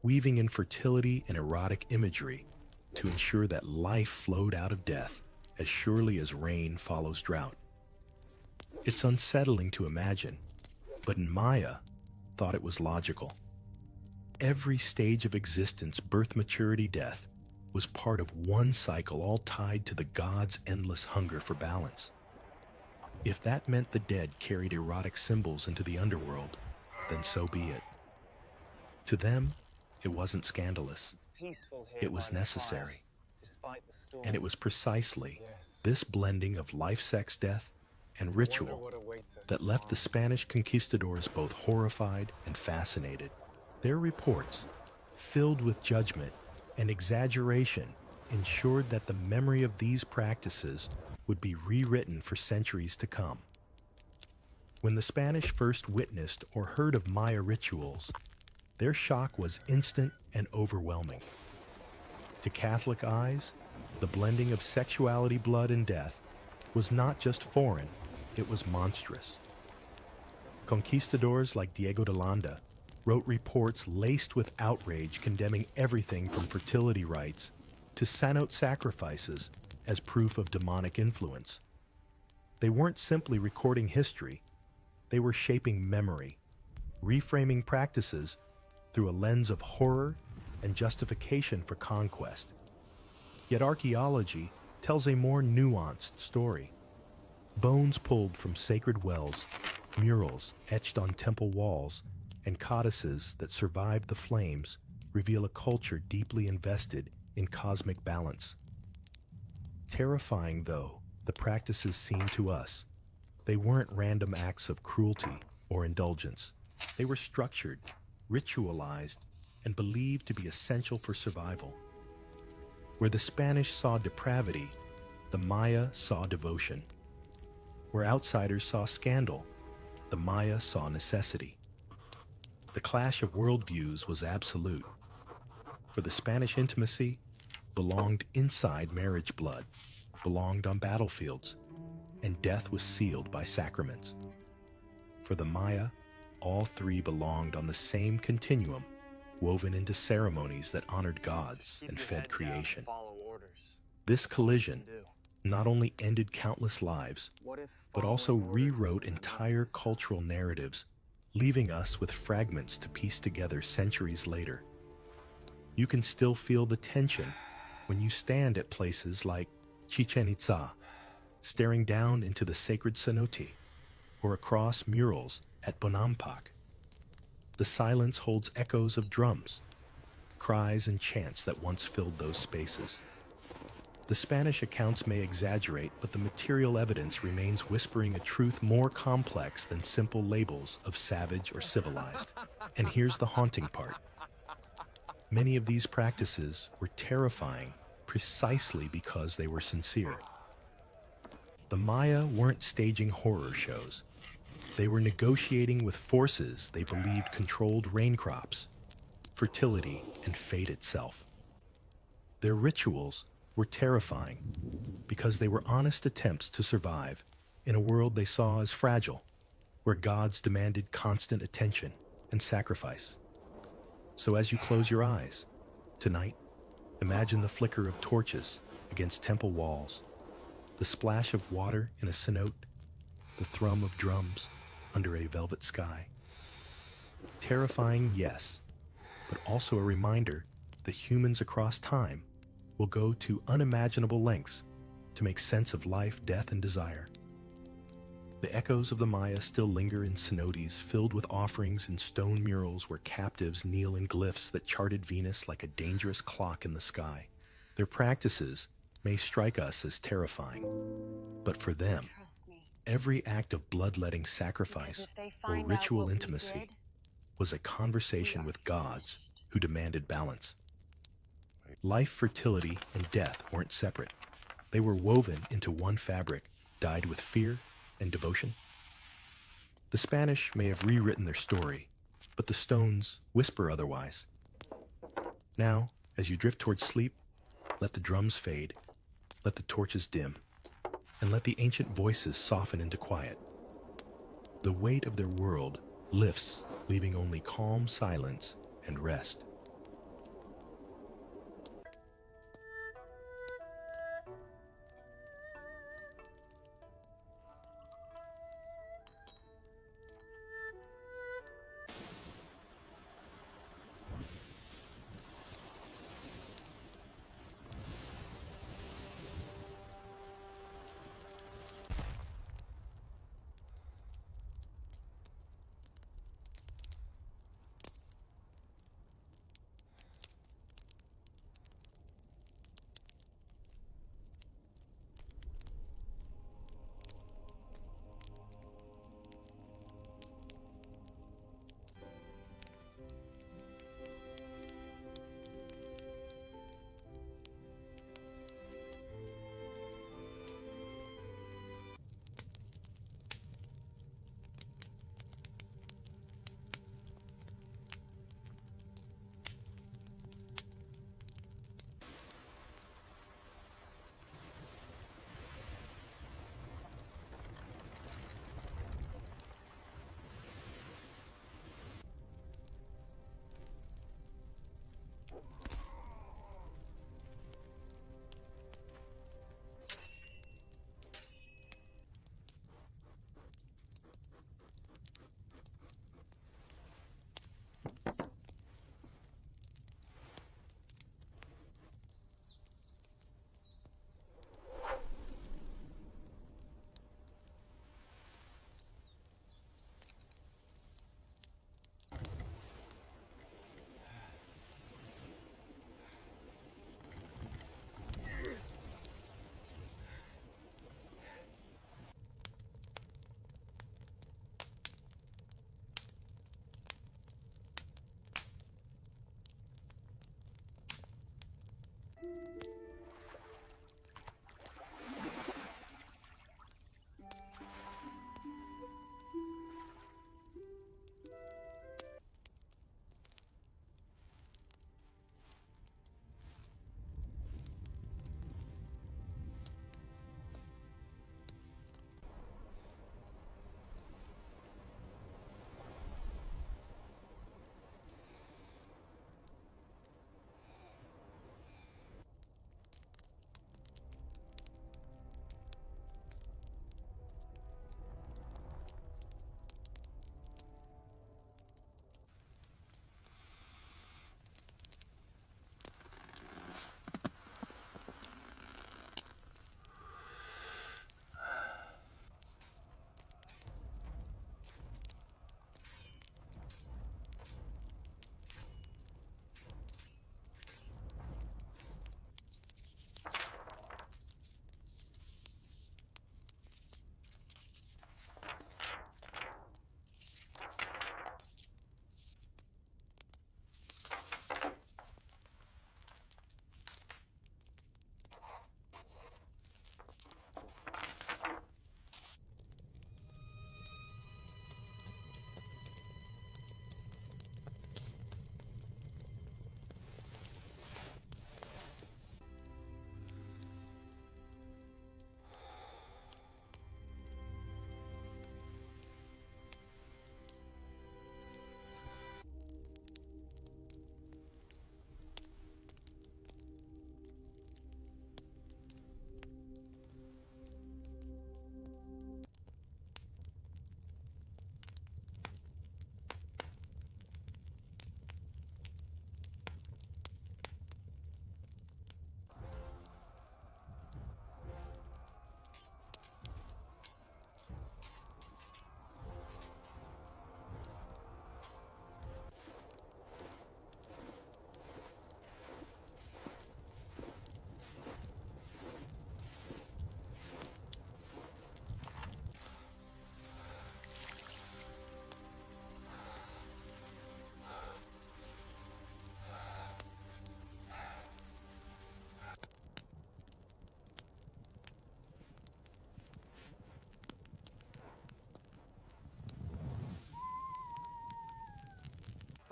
weaving in fertility and erotic imagery to ensure that life flowed out of death as surely as rain follows drought. It's unsettling to imagine, but in Maya, thought it was logical. Every stage of existence, birth, maturity, death, was part of one cycle, all tied to the gods' endless hunger for balance. If that meant the dead carried erotic symbols into the underworld, then so be it. To them, it wasn't scandalous. It was necessary. And it was precisely this blending of life, sex, death, and ritual that left the Spanish conquistadors both horrified and fascinated. Their reports, filled with judgment and exaggeration, ensured that the memory of these practices would be rewritten for centuries to come. When the Spanish first witnessed or heard of Maya rituals, their shock was instant and overwhelming. To Catholic eyes, the blending of sexuality, blood, and death was not just foreign, it was monstrous. Conquistadors like Diego de Landa wrote reports laced with outrage condemning everything from fertility rites to cenote sacrifices as proof of demonic influence. They weren't simply recording history, they were shaping memory, reframing practices through a lens of horror and justification for conquest. Yet archaeology tells a more nuanced story. Bones pulled from sacred wells, murals etched on temple walls, and codices that survived the flames reveal a culture deeply invested in cosmic balance. Terrifying though the practices seem to us, they weren't random acts of cruelty or indulgence. They were structured, ritualized, and believed to be essential for survival. Where the Spanish saw depravity, the Maya saw devotion. Where outsiders saw scandal, the Maya saw necessity. The clash of worldviews was absolute. For the Spanish, intimacy belonged inside marriage blood, belonged on battlefields, and death was sealed by sacraments. For the Maya, all three belonged on the same continuum, woven into ceremonies that honored gods and fed creation. This collision not only ended countless lives, but also rewrote entire cultural narratives, leaving us with fragments to piece together centuries later. You can still feel the tension when you stand at places like Chichen Itza, staring down into the sacred cenote, or across murals at Bonampak. The silence holds echoes of drums, cries and chants that once filled those spaces. The Spanish accounts may exaggerate, but the material evidence remains whispering a truth more complex than simple labels of savage or civilized. And here's the haunting part. Many of these practices were terrifying precisely because they were sincere. The Maya weren't staging horror shows. They were negotiating with forces they believed controlled rain crops, fertility, and fate itself. Their rituals were terrifying because they were honest attempts to survive in a world they saw as fragile, where gods demanded constant attention and sacrifice. So as you close your eyes, tonight, imagine the flicker of torches against temple walls, the splash of water in a cenote, the thrum of drums under a velvet sky. Terrifying, yes, but also a reminder that humans across time will go to unimaginable lengths to make sense of life, death, and desire. The echoes of the Maya still linger in cenotes filled with offerings and stone murals where captives kneel in glyphs that charted Venus like a dangerous clock in the sky. Their practices may strike us as terrifying, but for them, every act of bloodletting sacrifice or ritual intimacy was a conversation with gods who demanded balance. Life, fertility, and death weren't separate. They were woven into one fabric, dyed with fear and devotion. The Spanish may have rewritten their story, but the stones whisper otherwise. Now, as you drift towards sleep, let the drums fade, let the torches dim, and let the ancient voices soften into quiet. The weight of their world lifts, leaving only calm silence and rest.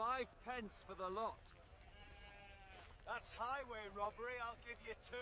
£5 for the lot. That's highway robbery, I'll give you 2.